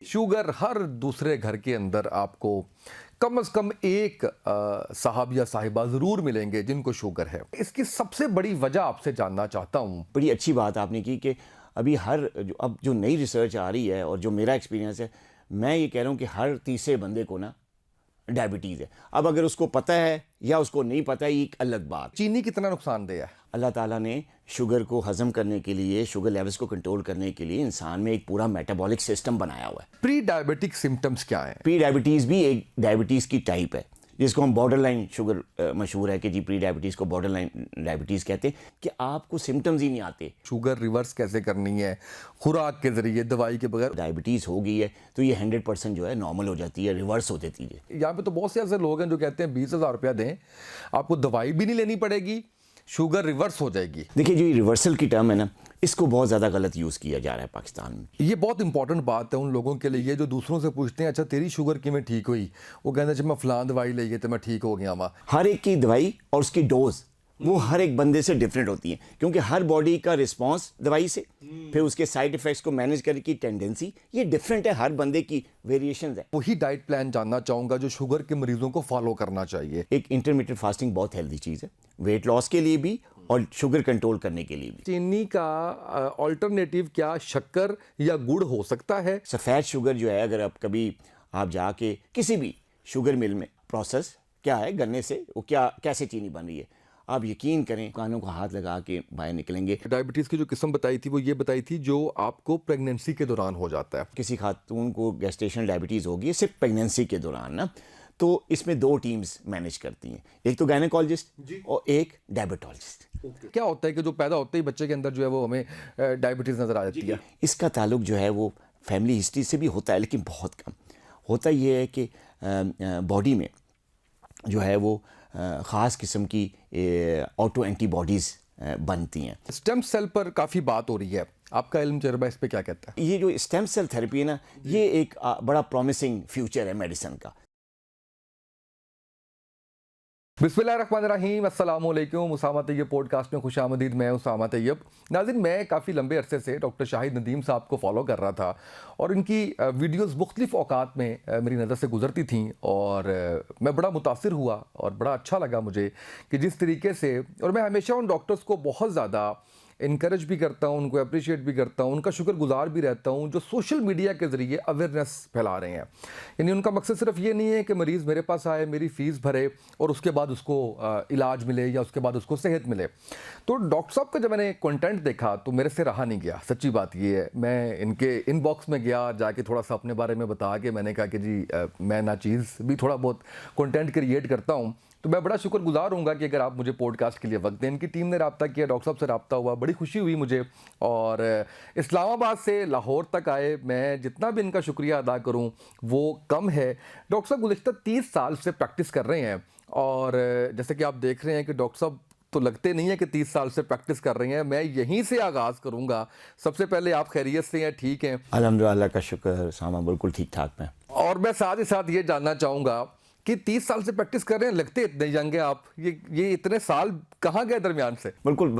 Sugar हर दूसरे घर के अंदर आपको कम से कम एक साहब या साहिबा ज़रूर मिलेंगे जिनको शुगर है। इसकी सबसे बड़ी वजह आपसे जानना चाहता हूँ। बड़ी अच्छी बात आपने की कि अभी अब जो नई रिसर्च आ रही है और जो मेरा एक्सपीरियंस है, मैं ये कह रहा हूँ कि हर तीसरे बंदे को ना डायबिटीज़ है। अब अगर उसको पता है या उसको नहीं पता है, ये एक अलग बात। चीनी कितना नुकसानदेह है? अल्लाह ताला ने शुगर को हज़म करने के लिए, शुगर लेवल्स को कंट्रोल करने के लिए इंसान में एक पूरा मेटाबॉलिक सिस्टम बनाया हुआ है। प्री डायबिटिक सिम्टम्स क्या हैं? प्री डायबिटीज़ भी एक डायबिटीज़ की टाइप है, जिसको हम बॉर्डर लाइन शुगर मशहूर है कि जी प्री डायबिटीज़ को बॉर्डर लाइन डायबिटीज़ कहते हैं, कि आपको सिम्टम्स ही नहीं आते। शुगर रिवर्स कैसे करनी है? खुराक के ज़रिए, दवाई के बगैर? डायबिटीज़ हो गई है तो ये 100% जो है नॉर्मल हो जाती है, रिवर्स हो जाती है। यहाँ पे तो बहुत से ऐसे लोग हैं जो कहते हैं 20,000 रुपया दें, आपको दवाई भी नहीं लेनी पड़ेगी, शुगर रिवर्स हो जाएगी। देखिए, जो ये रिवर्सल की टर्म है ना, इसको बहुत ज़्यादा गलत यूज़ किया जा रहा है पाकिस्तान में। ये बहुत इंपॉर्टेंट बात है उन लोगों के लिए जो दूसरों से पूछते हैं, अच्छा तेरी शुगर किमें ठीक हुई? वो कहते हैं जब मैं फलां दवाई ली तो मैं ठीक हो गया वहाँ। हर एक की दवाई और उसकी डोज वो हर एक बंदे से डिफरेंट होती है, क्योंकि हर बॉडी का रिस्पांस दवाई से, फिर उसके साइड इफेक्ट्स को मैनेज करने की टेंडेंसी ये डिफरेंट है, हर बंदे की वेरिएशंस है। वही डाइट प्लान जानना चाहूँगा जो शुगर के मरीजों को फॉलो करना चाहिए। एक इंटरमीडिएट फास्टिंग बहुत हेल्दी चीज़ है, वेट लॉस के लिए भी और शुगर कंट्रोल करने के लिए भी। चीनी का ऑल्टरनेटिव क्या शक्कर या गुड़ हो सकता है? सफ़ेद शुगर जो है, अगर आप जाके किसी भी शुगर मिल में, प्रोसेस क्या है गन्ने से, वो कैसे चीनी बन रही है, आप यकीन करें कानों को हाथ लगा के बाहर निकलेंगे। डायबिटीज़ की जो किस्म बताई थी वो ये बताई थी जो आपको प्रेगनेंसी के दौरान हो जाता है। किसी खातून को गेस्टेशनल डायबिटीज़ होगी सिर्फ प्रेगनेंसी के दौरान ना, तो इसमें दो टीम्स मैनेज करती हैं, एक तो गायनेकोलॉजिस्ट और एक डायबिटोलॉजिस्ट। क्या होता है कि जो पैदा होते ही बच्चे के अंदर जो है वो हमें डायबिटीज़ नज़र आ जाती है? इसका ताल्लुक जो है वो फैमिली हिस्ट्री से भी होता है, लेकिन बहुत कम होता। ये है कि बॉडी में जो है वो ख़ास किस्म की ऑटो एंटीबॉडीज़ बनती हैं। स्टेम सेल पर काफ़ी बात हो रही है, आपका इल्म तजर्बा इस पे क्या कहता है? ये जो स्टेम सेल थेरेपी है ना, ये एक बड़ा प्रॉमिसिंग फ्यूचर है मेडिसिन का। बिस्मिल्लाहिर्रहमानिर्रहीम, अस्सलाम वालेकुम। उसामा तैयब पॉडकास्ट में खुशामदीद। मैं उसामा तैयब। नाज़रीन, मैं काफ़ी लंबे अरसे से डॉक्टर शाहिद नदीम साहब को फॉलो कर रहा था और इनकी वीडियोस मुख्तलिफ़ औकात में मेरी नज़र से गुजरती थीं और मैं बड़ा मुतासिर हुआ और बड़ा अच्छा लगा मुझे कि जिस तरीके से, और मैं हमेशा उन डॉक्टर्स को बहुत ज़्यादा इनकरेज भी करता हूँ, उनको अप्रिशिएट भी करता हूँ, उनका शुक्रगुजार भी रहता हूँ जो सोशल मीडिया के ज़रिए अवेयरनेस फैला रहे हैं। यानी उनका मकसद सिर्फ ये नहीं है कि मरीज़ मेरे पास आए, मेरी फ़ीस भरे और उसके बाद उसको इलाज मिले या उसके बाद उसको सेहत मिले। तो डॉक्टर साहब का जब मैंने कंटेंट देखा तो मेरे से रहा नहीं गया, सच्ची बात ये है। मैं इनके इनबॉक्स में गया, जाके थोड़ा सा अपने बारे में बता के मैंने कहा कि जी मैं ना चीज़ भी थोड़ा बहुत कंटेंट क्रिएट करता हूँ, तो मैं बड़ा शुक्रगुजार हूँगा कि अगर आप मुझे पॉडकास्ट के लिए वक्त दें। इनकी टीम ने रब्ता किया, डॉक्टर साहब से रब्ता हुआ, बड़ी खुशी हुई मुझे और इस्लामाबाद से लाहौर तक आए। मैं जितना भी इनका शुक्रिया अदा करूँ वो कम है। डॉक्टर साहब गुज़िश्ता 30 साल से प्रैक्टिस कर रहे हैं और जैसे कि आप देख रहे हैं कि डॉक्टर साहब तो लगते नहीं है कि 30 साल से प्रैक्टिस कर रहे हैं। मैं यहीं से आगाज़ करूँगा। सबसे पहले आप खैरियत से हैं? ठीक हैं? अल्हम्दुलिल्लाह का शुक्र सामा, बिल्कुल ठीक ठाक मैं। और मैं साथ ही साथ ये जानना चाहूँगा कि 30 साल से प्रैक्टिस कर रहे हैं, लगते इतने यंग हैं आप। ये इतने साल कहाँ गए दरमियान से? बिल्कुल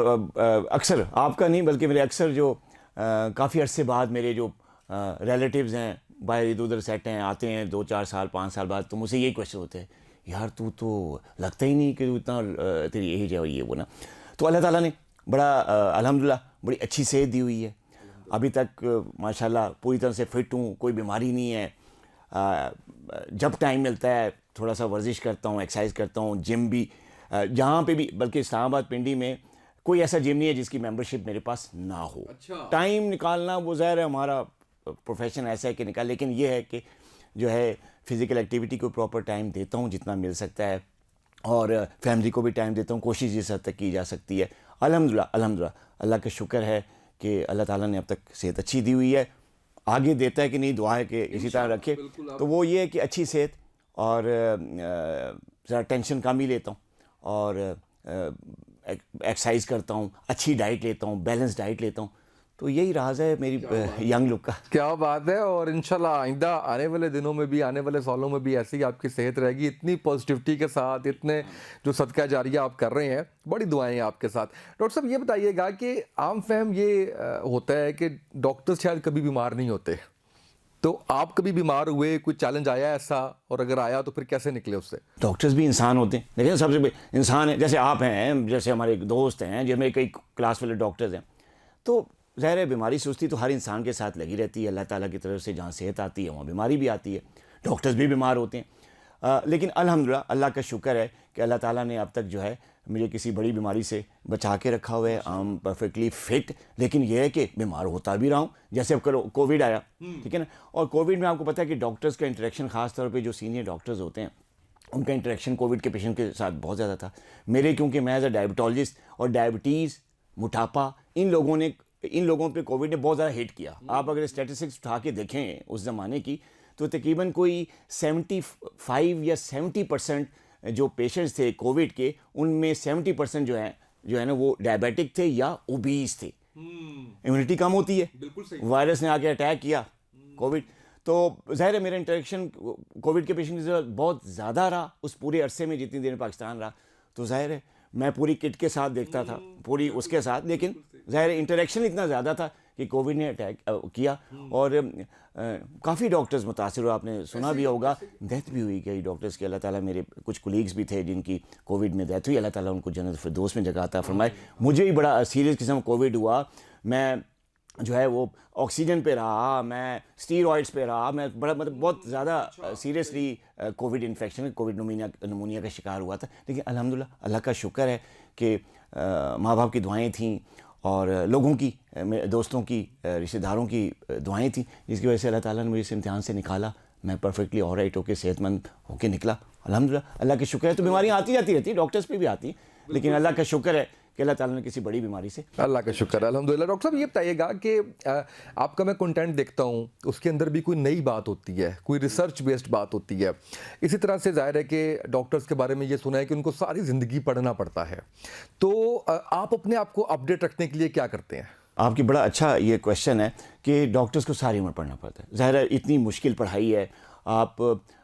अक्सर आपका नहीं बल्कि मेरे अक्सर जो काफ़ी अरसे बाद मेरे जो रिलेटिव्स हैं बाहर इधर उधर सेट हैं, आते हैं 2-4 साल 5 साल बाद, तो मुझसे यही क्वेश्चन होते हैं, यार तू तो लगता ही नहीं कि तू इतना तेरी एज है और ये वो ना। तो अल्लाह ताला ने बड़ा अल्हम्दुलिल्लाह बड़ी अच्छी सेहत दी हुई है। अभी तक माशाल्लाह पूरी तरह से फिट हूँ, कोई बीमारी नहीं है। जब टाइम मिलता है थोड़ा सा वर्जिश करता हूँ, एक्सरसाइज करता हूँ, जिम भी जहाँ पे भी, बल्कि इस्लामाबाद पिंडी में कोई ऐसा जिम नहीं है जिसकी मेंबरशिप मेरे पास ना हो। अच्छा। टाइम निकालना वो ज़ाहिर है हमारा प्रोफेशन ऐसा है कि निकाल, लेकिन ये है कि जो है फिज़िकल एक्टिविटी को प्रॉपर टाइम देता हूँ जितना मिल सकता है और फैमिली को भी टाइम देता हूँ, कोशिश जिस हद तक की जा सकती है। अल्हम्दुलिल्लाह अल्लाह का शुक्र है कि अल्लाह ताला ने अब तक सेहत अच्छी दी हुई है। आगे देता है कि नहीं, दुआ है कि इसी तरह रखे। तो वो ये है कि अच्छी सेहत और ज़रा टेंशन कम ही लेता हूँ और एक्सरसाइज करता हूँ, अच्छी डाइट लेता हूँ, बैलेंस डाइट लेता हूँ। तो यही राज है मेरी यंग लुक का। क्या बात है। और इंशाल्लाह आइंदा आने वाले दिनों में भी, आने वाले सालों में भी ऐसी ही आपकी सेहत रहेगी, इतनी पॉजिटिविटी के साथ, इतने जो सदका जारिया आप कर रहे हैं, बड़ी दुआएं हैं आपके साथ। डॉक्टर साहब ये बताइएगा कि आम फहम ये होता है कि डॉक्टर्स शायद कभी बीमार नहीं होते, तो आप कभी बीमार हुए, कोई चैलेंज आया ऐसा, और अगर आया तो फिर कैसे निकले उससे? डॉक्टर्स भी इंसान होते हैं, लेकिन इंसान है, जैसे आप हैं, जैसे हमारे दोस्त हैं, जिनमें कई क्लास वाले डॉक्टर्स हैं। तो ज़ाहिर है बीमारी सुस्ती तो हर इंसान के साथ लगी रहती है। अल्लाह ताला की तरफ से जहाँ सेहत आती है वहाँ बीमारी भी आती है, डॉक्टर्स भी बीमार होते हैं। लेकिन अल्हम्दुलिल्लाह अल्लाह का शुक्र है कि अल्लाह ताला ने अब तक जो है मुझे किसी बड़ी बीमारी से बचा के रखा हुआ है। I am perfectly fit. लेकिन यह है कि बीमार होता भी रहा हूँ, जैसे अब कोविड आया, ठीक है ना। और कोविड में आपको पता है कि डॉक्टर्स का इंटरेक्शन, खास तौर पे जो सीनियर डॉक्टर्स होते हैं, उनका इंटरेक्शन कोविड के पेशेंट के साथ बहुत ज़्यादा था। मेरे क्योंकि मैं एज अ डायबिटोलॉजिस्ट, और डायबिटीज़, मोटापा, इन लोगों पे कोविड ने बहुत ज़्यादा हिट किया। आप अगर स्टैटिस्टिक्स उठा के देखें उस ज़माने की, तो तकरीबन कोई 75 या 70% जो पेशेंट्स थे कोविड के, उनमें 70% जो है ना वो डायबिटिक थे या ओबीज थे। इम्यूनिटी कम होती है, बिल्कुल सही। वायरस ने आके अटैक किया कोविड। तो ज़ाहिर है मेरा इंटरेक्शन कोविड के पेशेंट से बहुत ज़्यादा रहा उस पूरे अरसे में जितनी देर पाकिस्तान रहा। तो ज़ाहिर है मैं पूरी किट के साथ देखता था, पूरी उसके साथ, लेकिन ज़ाहिर इंटरेक्शन इतना ज़्यादा था कि कोविड ने अटैक किया। और काफ़ी डॉक्टर्स मुतासिर हुए, आपने सुना भी होगा, डेथ भी हुई कई डॉक्टर्स की। अल्लाह ताला, मेरे कुछ कोलीग्स भी थे जिनकी कोविड में डेथ हुई, अल्लाह ताला उनको जन्नत फिरदौस में जगह अता फरमाए। मुझे भी बड़ा सीरियस किस्म कोविड हुआ। मैं जो है वो ऑक्सीजन पे रहा, मैं स्टीरॉइड्स पे रहा, मैं बड़ा मतलब बहुत ज़्यादा सीरियसली कोविड इन्फेक्शन, कोविड नमूनिया का शिकार हुआ था। लेकिन अल्हम्दुलिल्लाह अल्लाह का शुक्र है कि माँ बाप की दुआएं थीं और लोगों की, मेरे दोस्तों की, रिश्तेदारों की दुआएं थीं, जिसकी वजह से अल्लाह ताला ने मुझे इस इम्तिहान से निकाला। मैं परफेक्टली ऑलराइट होकर सेहतमंद होकर निकला अल्हम्दुलिल्लाह। अल्लाह का शुक्र है। तो बीमारियाँ आती जाती रहती, डॉक्टर्स पे भी आती, लेकिन अल्लाह का शुक्र है कि अल्लाह ताला ने किसी बड़ी बीमारी से, अल्लाह का शुक्र है, अल्हम्दुलिल्लाह। डॉक्टर साहब ये बताइएगा कि आपका मैं कंटेंट देखता हूँ, उसके अंदर भी कोई नई बात होती है, कोई रिसर्च बेस्ड बात होती है। इसी तरह से ज़ाहिर है कि डॉक्टर्स के बारे में ये सुना है कि उनको सारी ज़िंदगी पढ़ना पड़ता है। तो आप अपने आप को अपडेट रखने के लिए क्या करते हैं? आपकी बड़ा अच्छा ये क्वेश्चन है कि डॉक्टर्स को सारी उम्र पढ़ना पड़ता है। ज़ाहिर है इतनी मुश्किल पढ़ाई है। आप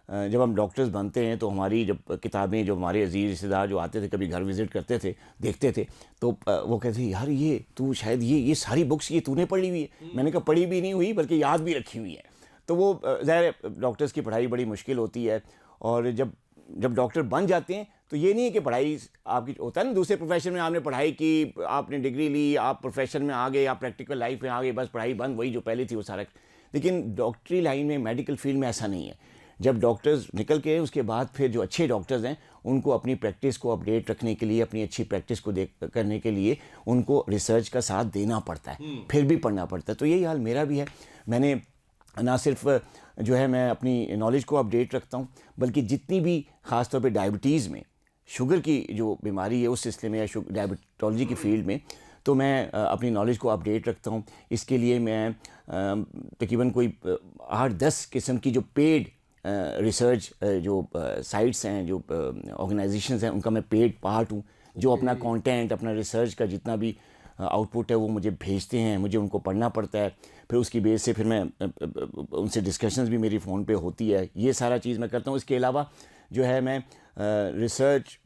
जब हम डॉक्टर्स बनते हैं तो हमारी जब किताबें, जो हमारे अजीज़ रिश्तेदार जो आते थे, कभी घर विज़िट करते थे, देखते थे, तो वो कहते थे, यार ये तू शायद ये सारी बुक्स ये तूने पढ़ी हुई है। मैंने कहा पढ़ी भी नहीं हुई, बल्कि याद भी रखी हुई है। तो वो ज़ाहिर है डॉक्टर्स की पढ़ाई बड़ी मुश्किल होती है। और जब डॉक्टर बन जाते हैं तो ये नहीं है कि पढ़ाई आपकी, होता है ना दूसरे प्रोफेशन में आपने पढ़ाई की, आपने डिग्री ली, आप प्रोफेशन में आ गए, आप प्रैक्टिकल लाइफ में आ गए, बस पढ़ाई बंद, वही जो पहले थी वो सारा। लेकिन डॉक्टरी लाइन में, मेडिकल फील्ड में ऐसा नहीं है। जब डॉक्टर्स निकल के उसके बाद फिर जो अच्छे डॉक्टर्स हैं, उनको अपनी प्रैक्टिस को अपडेट रखने के लिए, अपनी अच्छी प्रैक्टिस को करने के लिए उनको रिसर्च का साथ देना पड़ता है, फिर भी पढ़ना पड़ता है। तो यही हाल मेरा भी है। मैंने ना सिर्फ जो है मैं अपनी नॉलेज को अपडेट रखता हूँ, बल्कि जितनी भी ख़ास तौर पे डायबिटीज़ में, शुगर की जो बीमारी है उस सिलसिले में, या डायबिटोलॉजी की फील्ड में, तो मैं अपनी नॉलेज को अपडेट रखता हूँ। इसके लिए मैं तकरीबन कोई 8-10 किस्म की जो पेड रिसर्च जो साइट्स हैं, जो ऑर्गेनाइजेशंस हैं, उनका मैं पेड पार्ट हूँ, जो अपना कंटेंट, अपना रिसर्च का जितना भी आउटपुट है वो मुझे भेजते हैं, मुझे उनको पढ़ना पड़ता है। फिर उसकी बेस से फिर मैं उनसे डिस्कशंस भी मेरी फ़ोन पे होती है। ये सारा चीज़ मैं करता हूँ। इसके अलावा जो है मैं रिसर्च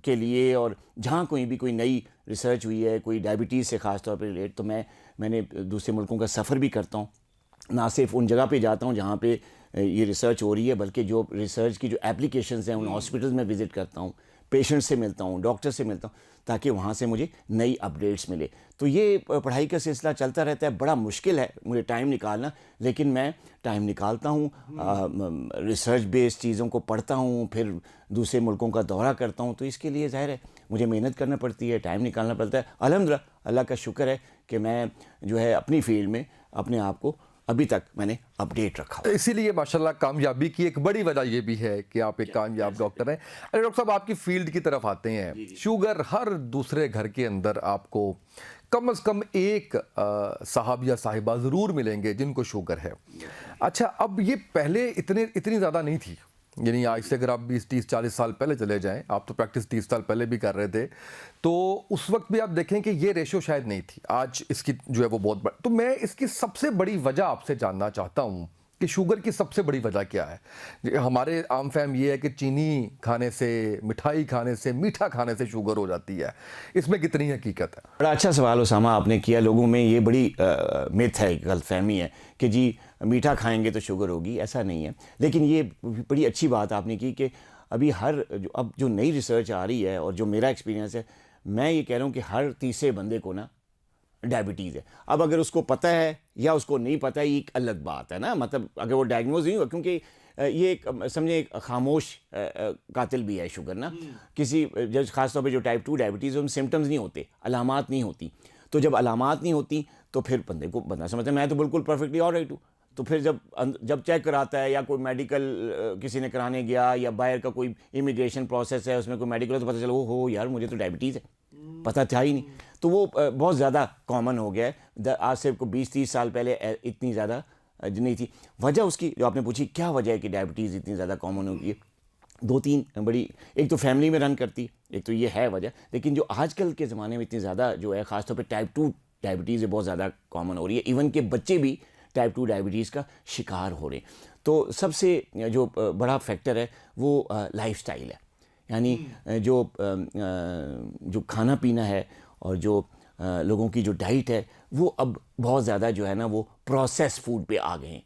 के लिए, और जहाँ कोई नई रिसर्च हुई है, कोई डायबिटीज़ से ख़ास तौर पर रिलेट, तो मैंने दूसरे मुल्कों का सफ़र भी करता हूँ। ना सिर्फ उन जगह पे जाता हूँ जहाँ पे ये रिसर्च हो रही है, बल्कि जो रिसर्च की जो एप्लीकेशंस हैं, उन हॉस्पिटल्स में विज़िट करता हूँ, पेशेंट से मिलता हूँ, डॉक्टर से मिलता हूँ, ताकि वहाँ से मुझे नई अपडेट्स मिले। तो ये पढ़ाई का सिलसिला चलता रहता है। बड़ा मुश्किल है मुझे टाइम निकालना, लेकिन मैं टाइम निकालता हूँ। रिसर्च बेस्ड चीज़ों को पढ़ता हूँ, फिर दूसरे मुल्कों का दौरा करता हूँ। तो इसके लिए ज़ाहिर है मुझे मेहनत करना पड़ती है, टाइम निकालना पड़ता है। अल्हम्दुलिल्लाह अल्लाह का शुक्र है कि मैं जो है अपनी फील्ड में अपने आप को अभी तक मैंने अपडेट रखा। इसीलिए माशाल्लाह कामयाबी की एक बड़ी वजह ये भी है कि आप एक कामयाब डॉक्टर हैं। अरे डॉक्टर साहब, आपकी फील्ड की तरफ आते हैं। शुगर हर दूसरे घर के अंदर आपको कम से कम एक साहब या साहिबा ज़रूर मिलेंगे जिनको शुगर है। अच्छा, अब ये पहले इतनी ज़्यादा नहीं थी, यानी आज से अगर आप 20-30-40 साल पहले चले जाएं, आप तो प्रैक्टिस 30 साल पहले भी कर रहे थे, तो उस वक्त भी आप देखें कि ये रेशो शायद नहीं थी। आज इसकी जो है वो बहुत बड़ी। तो मैं इसकी सबसे बड़ी वजह आपसे जानना चाहता हूँ कि शुगर की सबसे बड़ी वजह क्या है। हमारे आम फहम ये है कि चीनी खाने से, मिठाई खाने से, मीठा खाने से शुगर हो जाती है। इसमें कितनी हकीकत है? बड़ा अच्छा सवाल उसामा आपने किया। लोगों में ये बड़ी मिथ है, गलतफहमी है कि जी मीठा खाएंगे तो शुगर होगी, ऐसा नहीं है। लेकिन ये बड़ी अच्छी बात आपने की कि अभी अब जो नई रिसर्च आ रही है और जो मेरा एक्सपीरियंस है, मैं ये कह रहा हूँ कि हर तीसरे बंदे को ना डायबिटीज़ है। अब अगर उसको पता है या उसको नहीं पता है, ये एक अलग बात है ना, मतलब अगर वो डायग्नोज नहीं हुआ, क्योंकि ये एक समझे एक खामोश कातिल भी है शुगर ना। किसी जब खासतौर पे जो टाइप 2 डायबिटीज़, उनमें सिम्टम्स नहीं होते, अलामात नहीं होती। तो जब अलामात नहीं होती तो फिर बंदा समझता है मैं तो बिल्कुल परफेक्टली ऑलराइट हूँ। तो फिर जब चेक कराता है या कोई मेडिकल किसी ने कराने गया या बाहर का कोई इमिग्रेशन प्रोसेस है उसमें कोई मेडिकल, तो पता चला ओ हो यार मुझे तो डायबिटीज़ है, पता था ही नहीं। तो वो बहुत ज़्यादा कॉमन हो गया है। आज से 20-30 साल पहले इतनी ज़्यादा नहीं थी। वजह उसकी जो आपने पूछी क्या वजह है कि डायबिटीज़ इतनी ज़्यादा कॉमन हो गई है, 2-3 बड़ी, एक तो फैमिली में रन करती, एक तो ये है वजह। लेकिन जो आजकल के ज़माने में इतनी ज़्यादा जो है ख़ासतौर पे टाइप 2 डायबिटीज़ बहुत ज़्यादा कॉमन हो रही है, इवन के बच्चे भी टाइप 2 डायबिटीज़ का शिकार हो रहे हैं। तो सबसे जो बड़ा फैक्टर है वो लाइफस्टाइल है, यानी जो खाना पीना है और जो लोगों की जो डाइट है वो अब बहुत ज़्यादा जो है ना वो प्रोसेस फूड पे आ गए हैं।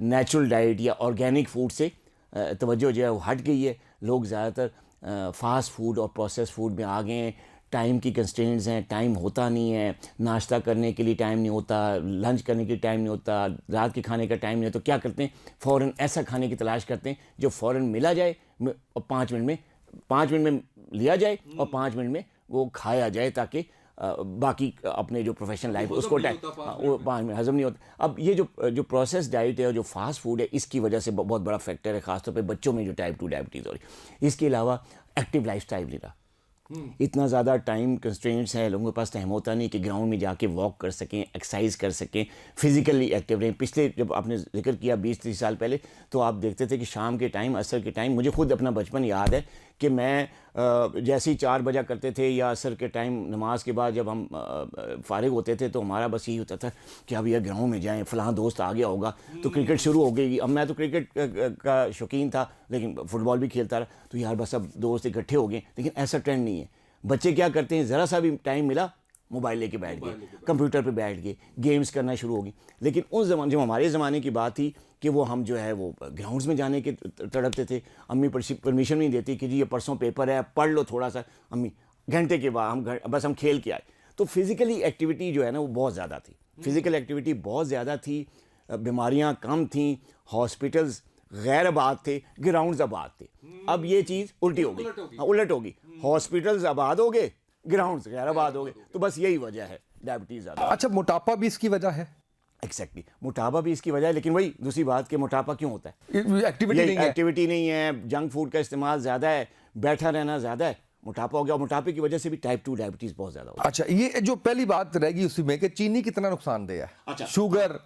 नेचुरल डाइट या ऑर्गेनिक फूड से तवज्जो जो है वो हट गई है। लोग ज़्यादातर फास्ट फूड और प्रोसेस फूड में आ गए हैं। टाइम की कंस्ट्रेंट्स हैं, टाइम होता नहीं है, नाश्ता करने के लिए टाइम नहीं होता, लंच करने के लिए टाइम नहीं होता, रात के खाने का टाइम नहीं होता। तो क्या करते हैं, फ़ौरन ऐसा खाने की तलाश करते हैं जो फ़ौरन मिला जाए और 5 मिनट में लिया जाए और 5 मिनट में वो खाया जाए, ताकि बाकी अपने जो प्रोफेशनल लाइफ उसको वो 5 मिनट हज़म नहीं होता। अब ये जो प्रोसेस डाइट है और जो फास्ट फूड है, इसकी वजह से बहुत बड़ा फैक्टर है, ख़ासतौर पे बच्चों में जो टाइप 2 डायबिटीज़ हो रही है। इसके अलावा एक्टिव लाइफस्टाइल नहीं रहा, इतना ज़्यादा टाइम कंस्ट्रेंट्स है, लोगों के पास टाइम होता नहीं कि ग्राउंड में जाके वॉक कर सकें, एक्सरसाइज कर सकें, फिजिकली एक्टिव रहें। पिछले जब आपने जिक्र किया 20-30 साल पहले, तो आप देखते थे कि शाम के टाइम, असर के टाइम, मुझे खुद अपना बचपन याद है कि मैं जैसे ही 4 बजा करते थे या असर के टाइम नमाज के बाद जब हम फारिग होते थे, तो हमारा बस यही होता था कि अब यार ग्राउंड में जाएँ, फ़लाँ दोस्त आ गया होगा तो क्रिकेट शुरू हो गई। अब मैं तो क्रिकेट का शौकीन था लेकिन फुटबॉल भी खेलता रहा, तो यार बस अब दोस्त इकट्ठे हो गए। लेकिन ऐसा ट्रेंड नहीं है। बच्चे क्या करते हैं, ज़रा सा भी टाइम मिला मोबाइल लेके बैठ गए, कंप्यूटर पे बैठ गए, गेम्स करना शुरू हो गई। लेकिन उस ज़माने, जो हमारे ज़माने की बात थी कि वो हम जो है वो ग्राउंड्स में जाने के तड़पते थे। अम्मी परमिशन नहीं देती कि जी ये परसों पेपर है, पढ़ लो थोड़ा सा। अम्मी घंटे के बाद हम खेल के आए। तो फिज़िकली एक्टिविटी जो है ना वो बहुत ज़्यादा थी, फिज़िकल एक्टिविटी बहुत ज़्यादा थी, बीमारियाँ कम थीं, हॉस्पिटल्स गैर आबाद थे, ग्राउंड्स आबाद थे। अब ये चीज़ उल्टी हो गई, उलट होगी, हॉस्पिटल्स आबाद हो गए, ग्राउंड्स गैर आबाद हो गए। तो बस यही वजह है डायबिटीज़ ज़्यादा। अच्छा, मोटापा भी इसकी वजह है? एग्जैक्टली, मोटापा भी इसकी वजह है। लेकिन वही दूसरी बात कि मोटापा क्यों होता है, एक्टिविटी नहीं है, जंक फूड का इस्तेमाल ज़्यादा है, बैठा रहना ज़्यादा है, मोटापा हो गया। और मोटापे की वजह से भी टाइप 2 डायबिटीज़ बहुत ज़्यादा होता है। अच्छा, ये जो पहली बात रहेगी उसी में कि चीनी कितना नुकसानदेह है। अच्छा, शुगर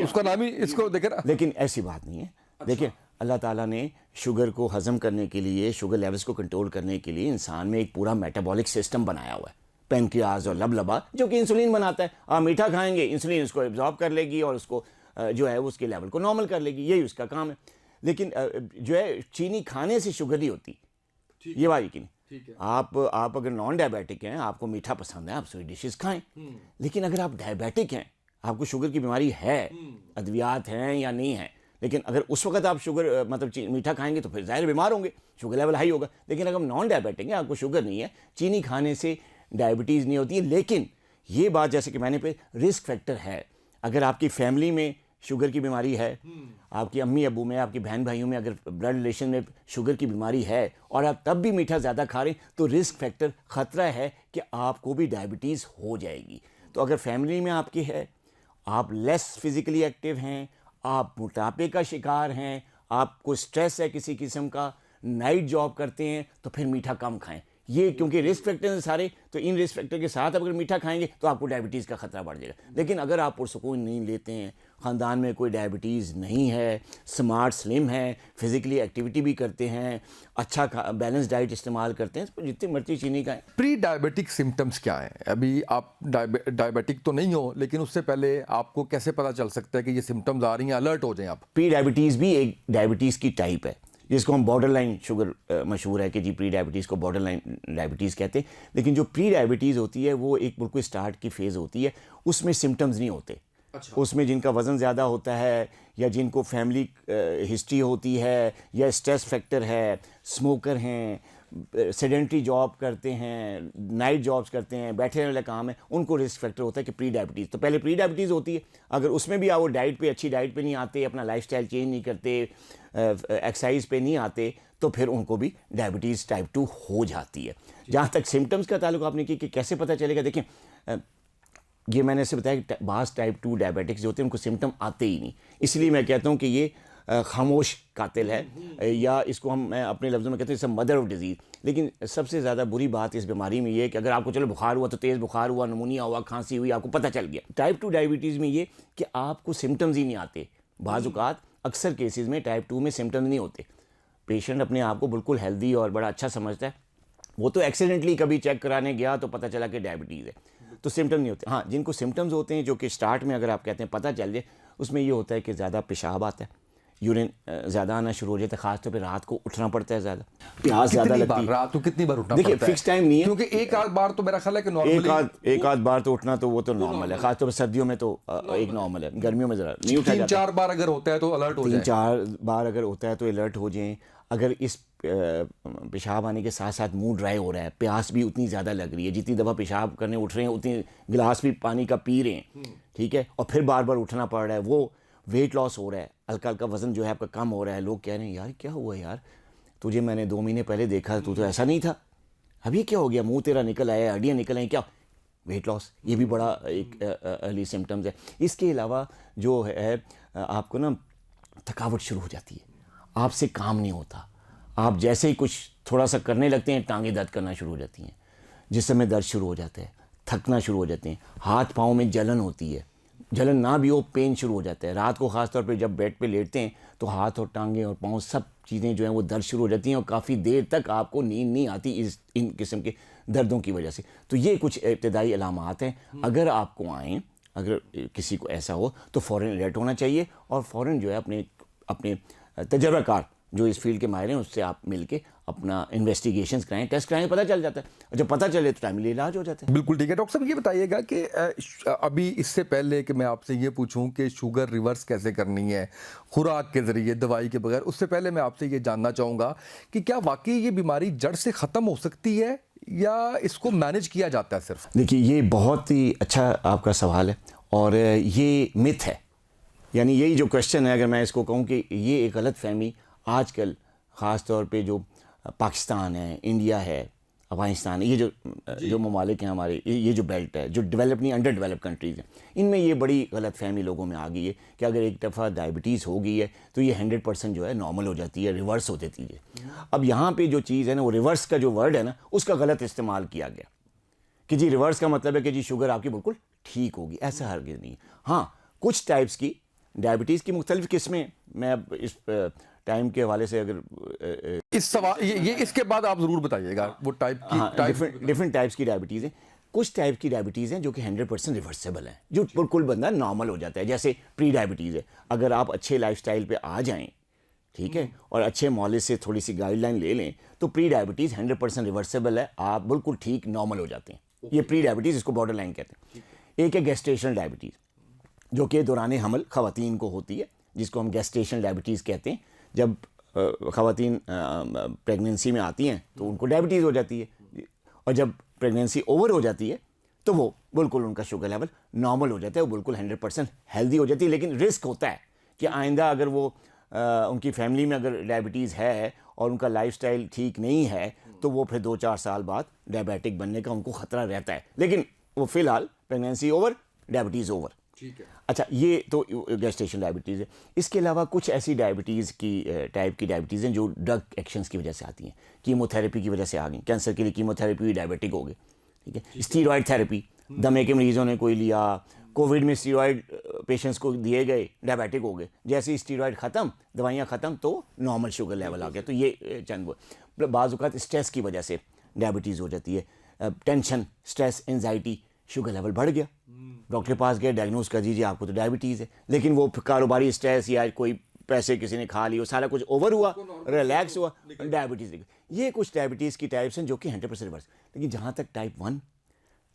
उसका नाम ही इसको देखे ना। लेकिन ऐसी बात नहीं है। देखिए, अल्लाह ताला ने शुगर को हज़म करने के लिए, शुगर लेवल्स को कंट्रोल करने के लिए इंसान में एक पूरा मेटाबॉलिक सिस्टम बनाया हुआ है, पेनक्रियाज और लबलबा, जो कि इंसुलिन बनाता है। आप मीठा खाएंगे, इंसुलिन उसको एब्जॉर्ब कर लेगी और उसको जो है उसके लेवल को नॉर्मल कर लेगी, यही उसका काम है। लेकिन जो है चीनी खाने से शुगर नहीं होती, ये बात यकीन है। आप अगर नॉन डायबिटिक हैं, आपको मीठा पसंद है, आप स्वीट डिशेस खाएं। लेकिन अगर आप डायबिटिक हैं, आपको शुगर की बीमारी है, अद्वियात हैं या नहीं है, लेकिन अगर उस वक्त आप शुगर मतलब मीठा खाएंगे तो फिर ज़ाहिर बीमार होंगे, शुगर लेवल हाई होगा। लेकिन अगर हम नॉन डायबिटिक हैं, आपको शुगर नहीं है, चीनी खाने से डायबिटीज़ नहीं होती है। लेकिन ये बात जैसे कि मैंने पे रिस्क फैक्टर है। अगर आपकी फैमिली में शुगर की बीमारी है, आपकी अम्मी अबू में, आपकी बहन भाइयों में अगर ब्लड रिलेशन में शुगर की बीमारी है और आप तब भी मीठा ज़्यादा खा रहे हैं, तो रिस्क फैक्टर ख़तरा है कि आपको भी डायबिटीज़ हो जाएगी। तो अगर फैमिली में आपकी है, आप लेस फिज़िकली एक्टिव हैं, आप मोटापे का शिकार हैं, आपको स्ट्रेस है किसी किस्म का, नाइट जॉब करते हैं, तो फिर मीठा कम खाएं। ये क्योंकि रिस्क फैक्टर हैं सारे, तो इन रिस्क फैक्टर के साथ अगर मीठा खाएंगे तो आपको डायबिटीज़ का खतरा बढ़ जाएगा। लेकिन अगर आप पुरसुकून नींद लेते हैं, ख़ानदान में कोई डायबिटीज़ नहीं है, स्मार्ट स्लिम है, फिज़िकली एक्टिविटी भी करते हैं, अच्छा बैलेंस डाइट इस्तेमाल करते हैं, तो जितनी मर्जी चीनी खाएं। प्री डायबिटिक सिम्टम्स क्या हैं? अभी आप डायबिटिक तो नहीं हो, लेकिन उससे पहले आपको कैसे पता चल सकता है कि ये सिम्टम्स आ रही हैं, अलर्ट हो जाएं आप? प्री डायबिटीज़ भी एक डायबिटीज़ की टाइप है, जिसको हम बॉर्डर लाइन शुगर मशहूर है कि जी प्री डायबिटीज़ को बॉर्डर लाइन डायबिटीज़ कहते हैं। लेकिन जो प्री डायबिटीज़ होती है वो एक बिल्कुल स्टार्ट की फेज़ होती है, उसमें सिम्टम्स नहीं होते। अच्छा। उसमें जिनका वज़न ज़्यादा होता है या जिनको फैमिली हिस्ट्री होती है या स्ट्रेस फैक्टर है, स्मोकर हैं, सेडेंटरी जॉब करते हैं, नाइट जॉब्स करते हैं, बैठे रहने वाला काम है, उनको रिस्क फैक्टर होता है कि प्री डायबिटीज़। तो पहले प्री डायबिटीज़ होती है, अगर उसमें भी आप वो डाइट पे अच्छी डाइट पे नहीं आते, अपना लाइफस्टाइल चेंज नहीं करते, एक्सरसाइज पे नहीं आते, तो फिर उनको भी डायबिटीज़ टाइप 2 हो जाती है। जहाँ तक सिम्टम्स का ताल्लुक आपने की कि कैसे पता चलेगा, देखें ये मैंने ऐसे बताया कि बास टाइप 2 डायबिटिक्स जो होते हैं उनको सिम्टम आते ही नहीं, इसलिए मैं कहता हूँ कि ये खामोश कातिल है, या इसको मैं अपने लफ्ज़ों में कहते हैं मदर ऑफ डिजीज़। लेकिन सबसे ज़्यादा बुरी बात इस बीमारी में ये है कि अगर आपको चलो बुखार हुआ तो तेज़ बुखार हुआ, नमूनिया हुआ, खांसी हुई, आपको पता चल गया। टाइप 2 डायबिटीज़ में ये कि आपको सिम्टम्स ही नहीं आते। बाज़-औक़ात अक्सर केसेस में टाइप 2 में सिम्टम्स नहीं होते, पेशेंट अपने आप को बिल्कुल हेल्दी और बड़ा अच्छा समझता है, वो तो एक्सीडेंटली कभी चेक कराने गया तो पता चला कि डायबिटीज़ है, तो सिम्टम नहीं होते। हाँ, जिनको सिम्टम्स होते हैं जो कि स्टार्ट में अगर आप कहते हैं पता चल जाए, उसमें ये होता है कि ज़्यादा पेशाब आता है, यूरिन ज़्यादा आना शुरू हो जाता है, खासतौर पे रात को उठना पड़ता है ज़्यादा, प्यास ज़्यादा लगती है। रात को कितनी बार उठना देखिए पड़ता है? फिक्स टाइम नहीं है, क्योंकि एक आध बार तो मेरा ख्याल है कि नॉर्मली एक आध बार तो उठना तो वो तो नॉर्मल है, खासतौर पर सर्दियों में तो एक नॉर्मल है, गर्मियों में ज़रा नहीं उठा तीन जाता। चार बार अगर होता है तो अलर्ट हो जाए। 3-4 बार अगर होता है तो अलर्ट हो जाएं। अगर इस पेशाब आने के साथ साथ मुंह ड्राई हो रहा है, प्यास भी उतनी ज़्यादा लग रही है, जितनी दफ़ा पेशाब करने उठ रहे हैं उतनी गिलास भी पानी का पी रहे हैं, ठीक है, और फिर बार बार उठना पड़ रहा है, वो वेट लॉस हो रहा है, हल्का हल्का वज़न जो है आपका कम हो रहा है, लोग कह रहे हैं यार क्या हुआ यार, तुझे मैंने 2 महीने पहले देखा, तू तो ऐसा नहीं था, अभी क्या हो गया, मुँह तेरा निकल आया, हड्डियाँ निकल आई, क्या वेट लॉस, ये भी बड़ा एक अर्ली सिम्टम्स है। इसके अलावा जो है आपको ना थकावट शुरू हो जाती है, आपसे काम नहीं होता, आप जैसे ही कुछ थोड़ा सा करने लगते हैं टांगें दर्द करना शुरू हो जाती हैं, जिससे में दर्द शुरू हो जाता है, थकना शुरू हो जाते हैं, हाथ पाँव में जलन होती है, जलन ना भी हो पेन शुरू हो जाता है, रात को ख़ास तौर पे जब बेड पे लेटते हैं तो हाथ और टांगें और पाँव सब चीज़ें जो हैं वो दर्द शुरू हो जाती हैं और काफ़ी देर तक आपको नींद नहीं आती इन किस्म के दर्दों की वजह से। तो ये कुछ इब्तदाई अलामात हैं, अगर आपको आएँ, अगर किसी को ऐसा हो तो फ़ौरन अलर्ट होना चाहिए और फ़ौरन जो है अपने तजर्बाकार जो इस फील्ड के माहिर हैं उससे आप मिलके अपना इन्वेस्टिगेशंस कराएं, टेस्ट कराएं, पता चल जाता है, और जब पता चले तो टाइमली इलाज हो जाता है। बिल्कुल ठीक है। डॉक्टर साहब ये बताइएगा कि अभी इससे पहले कि मैं आपसे ये पूछूं कि शुगर रिवर्स कैसे करनी है खुराक के ज़रिए, दवाई के बगैर, उससे पहले मैं आपसे ये जानना चाहूँगा कि क्या वाकई ये बीमारी जड़ से ख़त्म हो सकती है या इसको मैनेज किया जाता है सिर्फ? देखिए ये बहुत ही अच्छा आपका सवाल है और ये मिथ है, यानी यही जो क्वेश्चन है, अगर मैं इसको कहूँ कि ये एक गलत फहमी आजकल ख़ास तौर पे जो पाकिस्तान है, इंडिया है, अफ़गानिस्तान है, ये जो ममालिक हैं हमारे, ये जो बेल्ट है, जो डेवलप नहीं अंडर डेवलप कंट्रीज़ हैं, इनमें ये बड़ी गलत फहमी लोगों में आ गई है कि अगर एक दफ़ा डायबिटीज़ हो गई है तो ये 100% जो है नॉर्मल हो जाती है, रिवर्स हो जाती है। अब यहाँ पे जो चीज़ है ना, वो रिवर्स का जो वर्ड है ना, उसका गलत इस्तेमाल किया गया कि जी रिवर्स का मतलब है कि जी शुगर आपकी बिल्कुल ठीक होगी, ऐसा हरगिज़ नहीं है। हाँ, कुछ टाइप्स की डायबिटीज़ की मुख्तलिफ किस्में, मैं अब इस टाइम के हवाले से अगर इस सवाल ये इसके बाद आप ज़रूर बताइएगा वो टाइप की डिफरेंट टाइप्स की डायबिटीज़ हैं। कुछ टाइप की डायबिटीज़ हैं जो कि 100% रिवर्सेबल हैं, जो बिल्कुल बंदा नॉर्मल हो जाता है, जैसे प्री डायबिटीज़ है। अगर आप अच्छे लाइफस्टाइल पे आ जाएं, ठीक है, और अच्छे मौलिक से थोड़ी सी गाइडलाइन ले लें तो प्री डायबिटीज़ 100% रिवर्सेबल है, आप बिल्कुल ठीक नॉर्मल हो जाते हैं। ये प्री डायबिटीज़, इसको बॉर्डर लाइन कहते हैं। एक है गेस्टेशनल डायबिटीज़ जो कि दौरान हमल ख़वातीन को होती है, जिसको हम गेस्टेशनल डायबिटीज़ कहते हैं। जब ख़वातीन प्रेगनेंसी में आती हैं तो उनको डायबिटीज़ हो जाती है, और जब प्रेगनेंसी ओवर हो जाती है तो वो बिल्कुल उनका शुगर लेवल नॉर्मल हो जाता है, वो बिल्कुल 100% हेल्दी हो जाती है। लेकिन रिस्क होता है कि आइंदा अगर वो उनकी फैमिली में अगर डायबिटीज़ है और उनका लाइफस्टाइल ठीक नहीं है तो वो फिर 2-4 साल बाद डायबिटिक बनने का उनको ख़तरा रहता है। लेकिन वो फ़िलहाल प्रेगनेंसी ओवर, डायबिटीज़ ओवर। ठीक है। अच्छा, ये तो गेस्टेशनल डायबिटीज़ है। इसके अलावा कुछ ऐसी डायबिटीज़ की टाइप की डायबिटीज़ हैं जो ड्रग एक्शंस की वजह से आती हैं, कीमोथेरेपी की वजह से आ गई, कैंसर के लिए कीमोथेरेपी, डायबिटिक हो गए, ठीक है। स्टीरॉयड थेरेपी, दमे के मरीजों ने कोई लिया, कोविड में स्टीरॉयड पेशेंट्स को दिए गए, डायबिटिक हो गए, जैसे ही स्टीरॉयड ख़त्म, दवाइयाँ ख़त्म तो नॉर्मल शुगर लेवल आ गया। तो ये चंद वो बाज़ औक़ात स्ट्रेस की वजह से डायबिटीज़ हो जाती है, tension, stress, anxiety, sugar level बढ़ गया, डॉक्टर के पास गए, डायग्नोज कर दीजिए आपको तो डायबिटीज़ है, लेकिन वो कारोबारी स्ट्रेस या कोई पैसे किसी ने खा लिए, सारा कुछ ओवर हुआ, रिलैक्स हुआ, डायबिटीज़। ये कुछ डायबिटीज़ की टाइप्स हैं जो कि 100% रिवर्स। लेकिन जहाँ तक टाइप 1,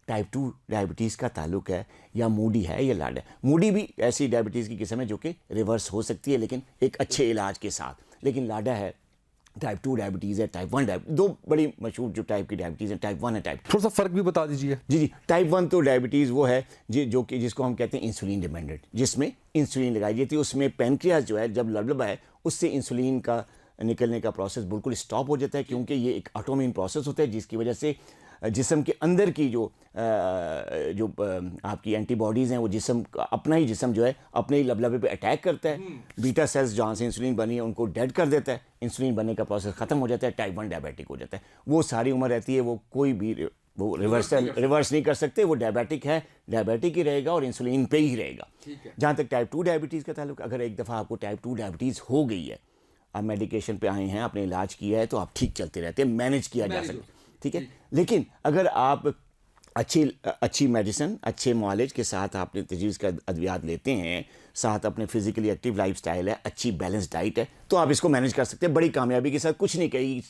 टाइप 2 डायबिटीज़ का ताल्लुक है या मूडी है या लाडा है। मूडी भी ऐसी डायबिटीज़ की किस्म है जो कि रिवर्स हो सकती है लेकिन एक अच्छे इलाज के साथ। लेकिन लाडा है, टाइप 2 डायबिटीज़ है, टाइप 1 डायबिटीज़, दो बड़ी मशहूर जो टाइप की डायबिटीज़ है, टाइप 1 है टाइप 2। थोड़ा सा फ़र्क भी बता दीजिए। जी, टाइप 1 तो डायबिटीज़ वो है जो कि जिसको हम कहते हैं इंसुलिन डिपेंडेंट, जिसमें इंसुलिन लगाई जाती है। उसमें पैनक्रियाज जो है जब लबलबा है उससे इंसुलिन का निकलने का प्रोसेस बिल्कुल स्टॉप हो जाता है, क्योंकि ये एक ऑटोइम्यून प्रोसेस होता है जिसकी वजह से जिस्म के अंदर की जो आपकी एंटीबॉडीज़ हैं वो अपना ही जिस्म जो है अपने ही लबलबे पे अटैक करता है। बीटा सेल्स जहाँ से इंसुलिन बनी है उनको डेड कर देता है, इंसुलिन बनने का प्रोसेस ख़त्म हो जाता है, टाइप 1 डायबिटिक हो जाता है। वो सारी उम्र रहती है, वो कोई भी वो रिवर्स नहीं कर सकते। वो डायबिटिक है, डायबिटिक ही रहेगा और इंसुलिन पे ही रहेगा। जहाँ तक टाइप 2 डायबिटीज़ का ताल्लुक, अगर एक दफ़ा आपको टाइप 2 डायबिटीज़ हो गई है, आप मेडिकेशन पे आए हैं, आपने इलाज किया है, तो आप ठीक चलते रहते हैं, मैनेज किया जा सकता है, ठीक है। लेकिन अगर आप अच्छी मेडिसिन, अच्छे मुआलिज के साथ आपने तजवीज़ का अद्वियात लेते हैं, साथ अपने फिजिकली एक्टिव लाइफस्टाइल है, अच्छी बैलेंस डाइट है, तो आप इसको मैनेज कर सकते हैं बड़ी कामयाबी के साथ। कुछ नहीं कही,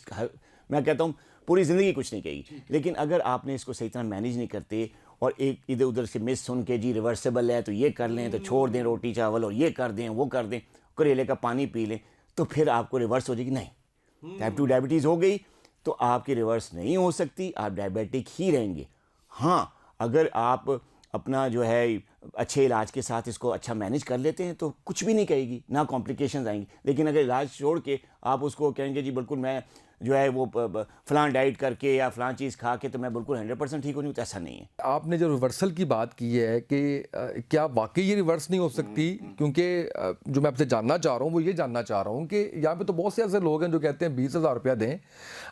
मैं कहता हूँ पूरी ज़िंदगी कुछ नहीं कही। लेकिन अगर आपने इसको सही तरह मैनेज नहीं करते और एक इधर उधर से मिस सुन के जी रिवर्सिबल है तो ये कर लें, तो छोड़ दें रोटी चावल और ये कर दें वो कर दें, करेले का पानी पी लें, तो फिर आपको रिवर्स हो जाएगी। नहीं, टाइप 2 डायबिटीज़ हो गई तो आपकी रिवर्स नहीं हो सकती, आप डायबिटिक ही रहेंगे। हाँ, अगर आप अपना जो है अच्छे इलाज के साथ इसको अच्छा मैनेज कर लेते हैं तो कुछ भी नहीं कहेगी, ना कॉम्प्लिकेशंस आएंगी। लेकिन अगर इलाज छोड़ के आप उसको कहेंगे जी बिल्कुल मैं जो है वो फलां डाइट करके या फलां चीज़ खा के तो मैं बिल्कुल 100% ठीक हो नहीं, तो ऐसा नहीं है। आपने जो रिवर्सल की बात की है कि क्या वाकई ये रिवर्स नहीं हो सकती? क्योंकि जो मैं आपसे जानना चाह रहा हूँ वो ये जानना चाह रहा हूँ कि यहाँ पे तो बहुत से ऐसे लोग हैं जो कहते हैं 20,000 रुपया दें,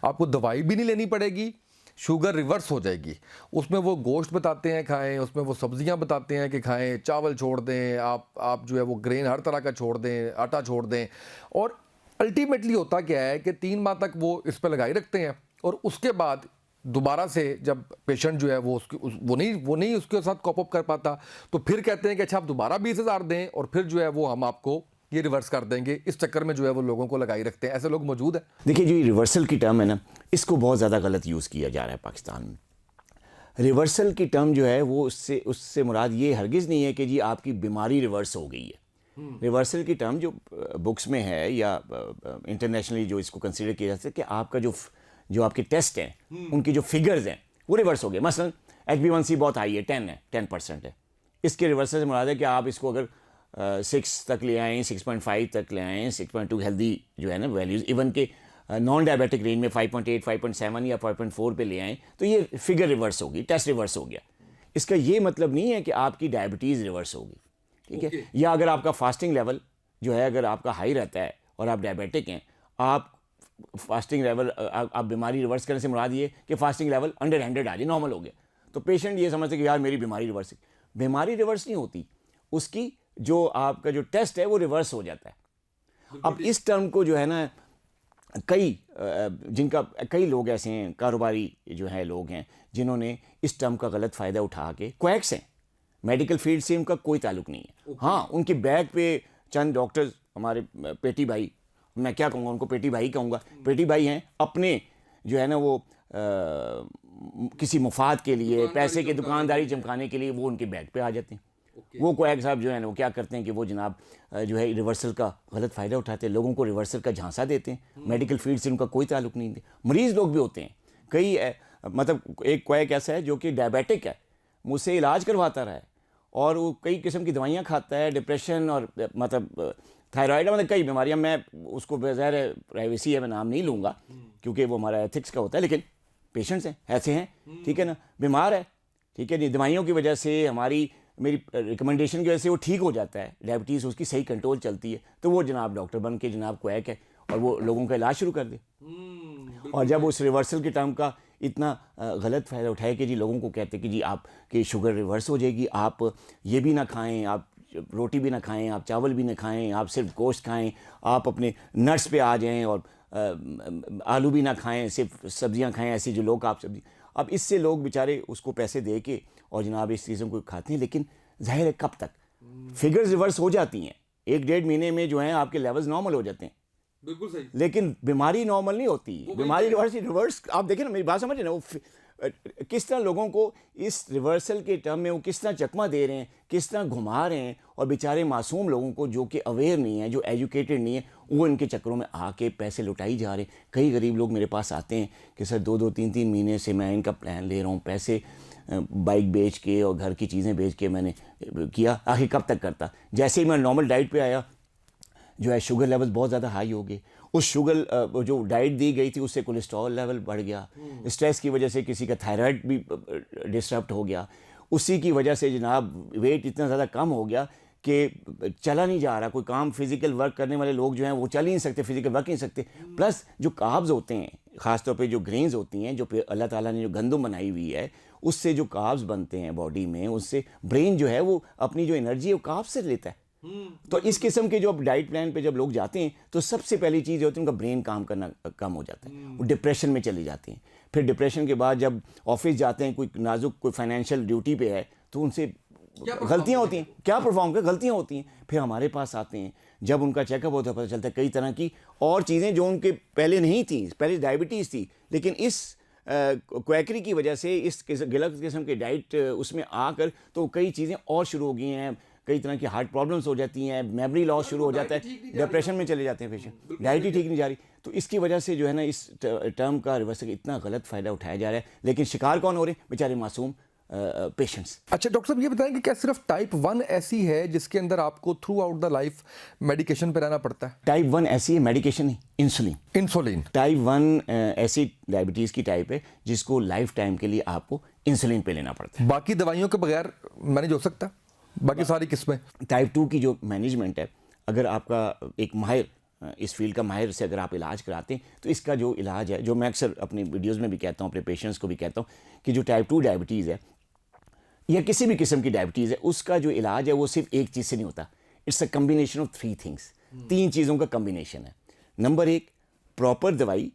आपको दवाई भी नहीं लेनी पड़ेगी, शुगर रिवर्स हो जाएगी। उसमें वो गोश्त बताते हैं खाएं, उसमें वो सब्जियां बताते हैं कि खाएं, चावल छोड़ दें, आप जो है वो ग्रेन हर तरह का छोड़ दें, आटा छोड़ दें। और अल्टीमेटली होता क्या है कि 3 माह तक वो इस पर लगाई रखते हैं और उसके बाद दोबारा से जब पेशेंट जो है वो वो नहीं उसके साथ कॉप अप कर पाता, तो फिर कहते हैं कि अच्छा आप दोबारा 20,000 दें और फिर जो है वो हम आपको ये रिवर्स कर देंगे। इस चक्कर में जो है वो लोगों को लगाई रखते हैं। ऐसे लोग मौजूद हैं। देखिए जो रिवर्सल की टर्म है ना, इसको बहुत ज़्यादा गलत यूज़ किया जा रहा है पाकिस्तान में। रिवर्सल की टर्म जो है वो उससे मुराद ये हरगिज़ नहीं है कि जी आपकी बीमारी रिवर्स हो गई है। रिवर्सल की टर्म जो बुक्स में है या इंटरनेशनली जो इसको कंसिडर किया जाता है कि आपका जो आपके टेस्ट हैं उनकी जो फिगर्स हैं वो रिवर्स हो गए। मसलन HbA1c बहुत हाई है, 10% है। इसके रिवर्सल से मुराद है कि आप इसको अगर 6 तक ले आएँ, 6.5 तक ले आएँ, 6.2 हेल्दी जो है ना वैल्यूज़, इवन के नॉन डायबिटिक रेंज में 5.8, 5.7 या 5.4 पे ले आएँ, तो ये फिगर रिवर्स होगी, टेस्ट रिवर्स हो गया। इसका ये मतलब नहीं है कि आपकी डायबिटीज़ रिवर्स होगी, ठीक है। या अगर आपका फास्टिंग लेवल जो है अगर आपका हाई रहता है और आप डायबिटिक हैं, आप फास्टिंग लेवल आप बीमारी रिवर्स करने से मुराद ये कि फास्टिंग लेवल अंडर 100 आ जाए, नॉर्मल हो गया, तो पेशेंट ये समझते कि यार मेरी बीमारी रिवर्स है। बीमारी रिवर्स नहीं होती, उसकी जो आपका जो टेस्ट है वो रिवर्स हो जाता है। अब इस टर्म को जो है ना कई लोग ऐसे हैं, कारोबारी जो है लोग हैं जिन्होंने इस टर्म का गलत फ़ायदा उठा के क्वैक्स हैं, मेडिकल फील्ड से उनका कोई ताल्लुक नहीं है। हाँ, उनकी बैक पे चंद डॉक्टर्स, हमारे पेटी भाई, मैं क्या कहूँगा उनको, पेटी भाई कहूँगा, पेटी भाई हैं, अपने जो है ना वो किसी मुफाद के लिए, पैसे की दुकानदारी चमकाने के लिए वो उनके बैक पे आ जाते हैं। वो क्वैक साहब जो है ना वो क्या करते हैं कि वो जनाब जो है रिवर्सल का गलत फ़ायदा उठाते हैं, लोगों को रिवर्सल का झांसा देते हैं। मेडिकल फील्ड से उनका कोई ताल्लुक नहीं है। मरीज़ लोग भी होते हैं कई, मतलब एक क्वैक ऐसा है जो कि डायबिटिक है, मुझसे इलाज करवाता रहा है और वो कई किस्म की दवाइयाँ खाता है, डिप्रेशन और मतलब थायराइड, मतलब कई बीमारियाँ, मैं उसको बज़ाहिर प्राइवेसी है मैं नाम नहीं लूँगा क्योंकि वो हमारा एथिक्स का होता है, लेकिन पेशेंट्स हैं, ऐसे हैं, ठीक है ना, बीमार है, ठीक है नहीं, दवाइयों की वजह से मेरी रिकमेंडेशन की वजह से वो ठीक हो जाता है, डायबिटीज़ उसकी सही कंट्रोल चलती है, तो वो जनाब डॉक्टर बन के जनाब क्वैक है और वो लोगों का इलाज शुरू कर दे। और जब उस रिवर्सल के टर्म का इतना गलत फ़ायदा उठाए कि जी लोगों को कहते कि जी आपकी शुगर रिवर्स हो जाएगी, आप ये भी ना खाएं, आप रोटी भी ना खाएं, आप चावल भी ना खाएं, आप सिर्फ गोश्त खाएं, आप अपने नट्स पे आ जाएं और आलू भी ना खाएं, सिर्फ सब्जियां खाएं, ऐसी जो लोग आप सब्जी, अब इससे लोग बेचारे उसको पैसे दे के और जनाब इस चीज़ों को खाते हैं, लेकिन जाहिर है कब तक फिगर्स रिवर्स हो जाती हैं, 1-1.5 महीने में जो है आपके लेवल्स नॉर्मल हो जाते हैं। बिल्कुल सही। लेकिन बीमारी नॉर्मल नहीं होती, बीमारी रिवर्स आप देखें ना, मेरी बात समझे ना, वो किस तरह लोगों को इस रिवर्सल के टर्म में वो किस तरह चकमा दे रहे हैं, किस तरह घुमा रहे हैं, और बेचारे मासूम लोगों को जो कि अवेयर नहीं है, जो एजुकेटेड नहीं है, वो इनके चक्करों में आके पैसे लुटाई जा रहे हैं। कई गरीब लोग मेरे पास आते हैं कि सर 2-2, 3-3 महीने से मैं इनका प्लान ले रहा हूँ, पैसे बाइक बेच के और घर की चीज़ें बेच के मैंने किया, आखिर कब तक करता। जैसे ही मैं नॉर्मल डाइट पे आया, जो है शुगर लेवल बहुत ज़्यादा हाई हो गए। उस शुगर जो डाइट दी गई थी उससे कोलेस्ट्रॉल लेवल बढ़ गया, स्ट्रेस की वजह से किसी का थायराइड भी डिस्टर्ब हो गया, उसी की वजह से जनाब वेट इतना ज़्यादा कम हो गया कि चला नहीं जा रहा। कोई काम फिजिकल वर्क करने वाले लोग जो हैं वो चल ही नहीं सकते, फिजिकल वर्क नहीं सकते। प्लस जो कार्ब्स होते हैं, ख़ासतौर पे जो ग्रेन्स होती हैं, जो अल्लाह ताला ने जो गंदम बनाई हुई है, उससे जो कार्ब्स बनते हैं बॉडी में, उससे ब्रेन जो है वो अपनी जो एनर्जी है वो कार्ब्स से लेता है। तो इस किस्म के जो डाइट प्लान पे जब लोग जाते हैं तो सबसे पहली चीज़ होती है उनका ब्रेन काम करना कम हो जाता है, वो डिप्रेशन में चले जाते हैं। फिर डिप्रेशन के बाद जब ऑफिस जाते हैं, कोई नाजुक कोई फाइनेंशियल ड्यूटी पे है, तो उनसे गलतियां होती हैं, क्या परफॉर्म कर गलतियां होती हैं। फिर हमारे पास आते हैं, जब उनका चेकअप होता है पता चलता है कई तरह की और चीज़ें जो उनके पहले नहीं थी, पहले डायबिटीज़ थी, लेकिन इस क्वैकरी की वजह से, इस गलत किस्म के डाइट उसमें आकर तो कई चीज़ें और शुरू हो गई हैं। कई तरह की हार्ट प्रॉब्लम्स हो जाती हैं, मेमोरी लॉस शुरू हो जाता है, डिप्रेशन में चले जाते हैं पेशेंट, डाइट ही ठीक नहीं जा रही। तो इसकी वजह से जो है ना, इस टर्म का रिवर्सल इतना गलत फ़ायदा उठाया जा रहा है, लेकिन शिकार कौन हो रहे हैं? बेचारे मासूम पेशेंट्स। अच्छा डॉक्टर साहब, ये बताएं कि क्या सिर्फ टाइप 1 ऐसी है जिसके अंदर आपको through out the life medication पे रहना पड़ता है? टाइप 1 ऐसी है, मेडिकेशन नहीं, इंसुलिन। इंसुलिन टाइप 1 ऐसी डायबिटीज़ की टाइप है जिसको लाइफ टाइम के लिए आपको इंसुलिन पे लेना पड़ता है। बाकी दवाइयों के बगैर मैनेज हो सकता है? बाकी सारी किस्में? टाइप 2 की जो मैनेजमेंट है, अगर आपका एक माहिर, इस फील्ड का माहिर से अगर आप इलाज कराते हैं, तो इसका जो इलाज है, जो मैं अक्सर अपनी वीडियोज़ में भी कहता हूँ, अपने पेशेंट्स को भी कहता हूँ कि जो टाइप 2 डायबिटीज़ है या किसी भी किस्म की डायबिटीज़ है, उसका जो इलाज है वो सिर्फ एक चीज़ से नहीं होता। It's a combination of 3 things. 3 चीज़ों का कम्बिनेशन है। नंबर 1, प्रॉपर दवाई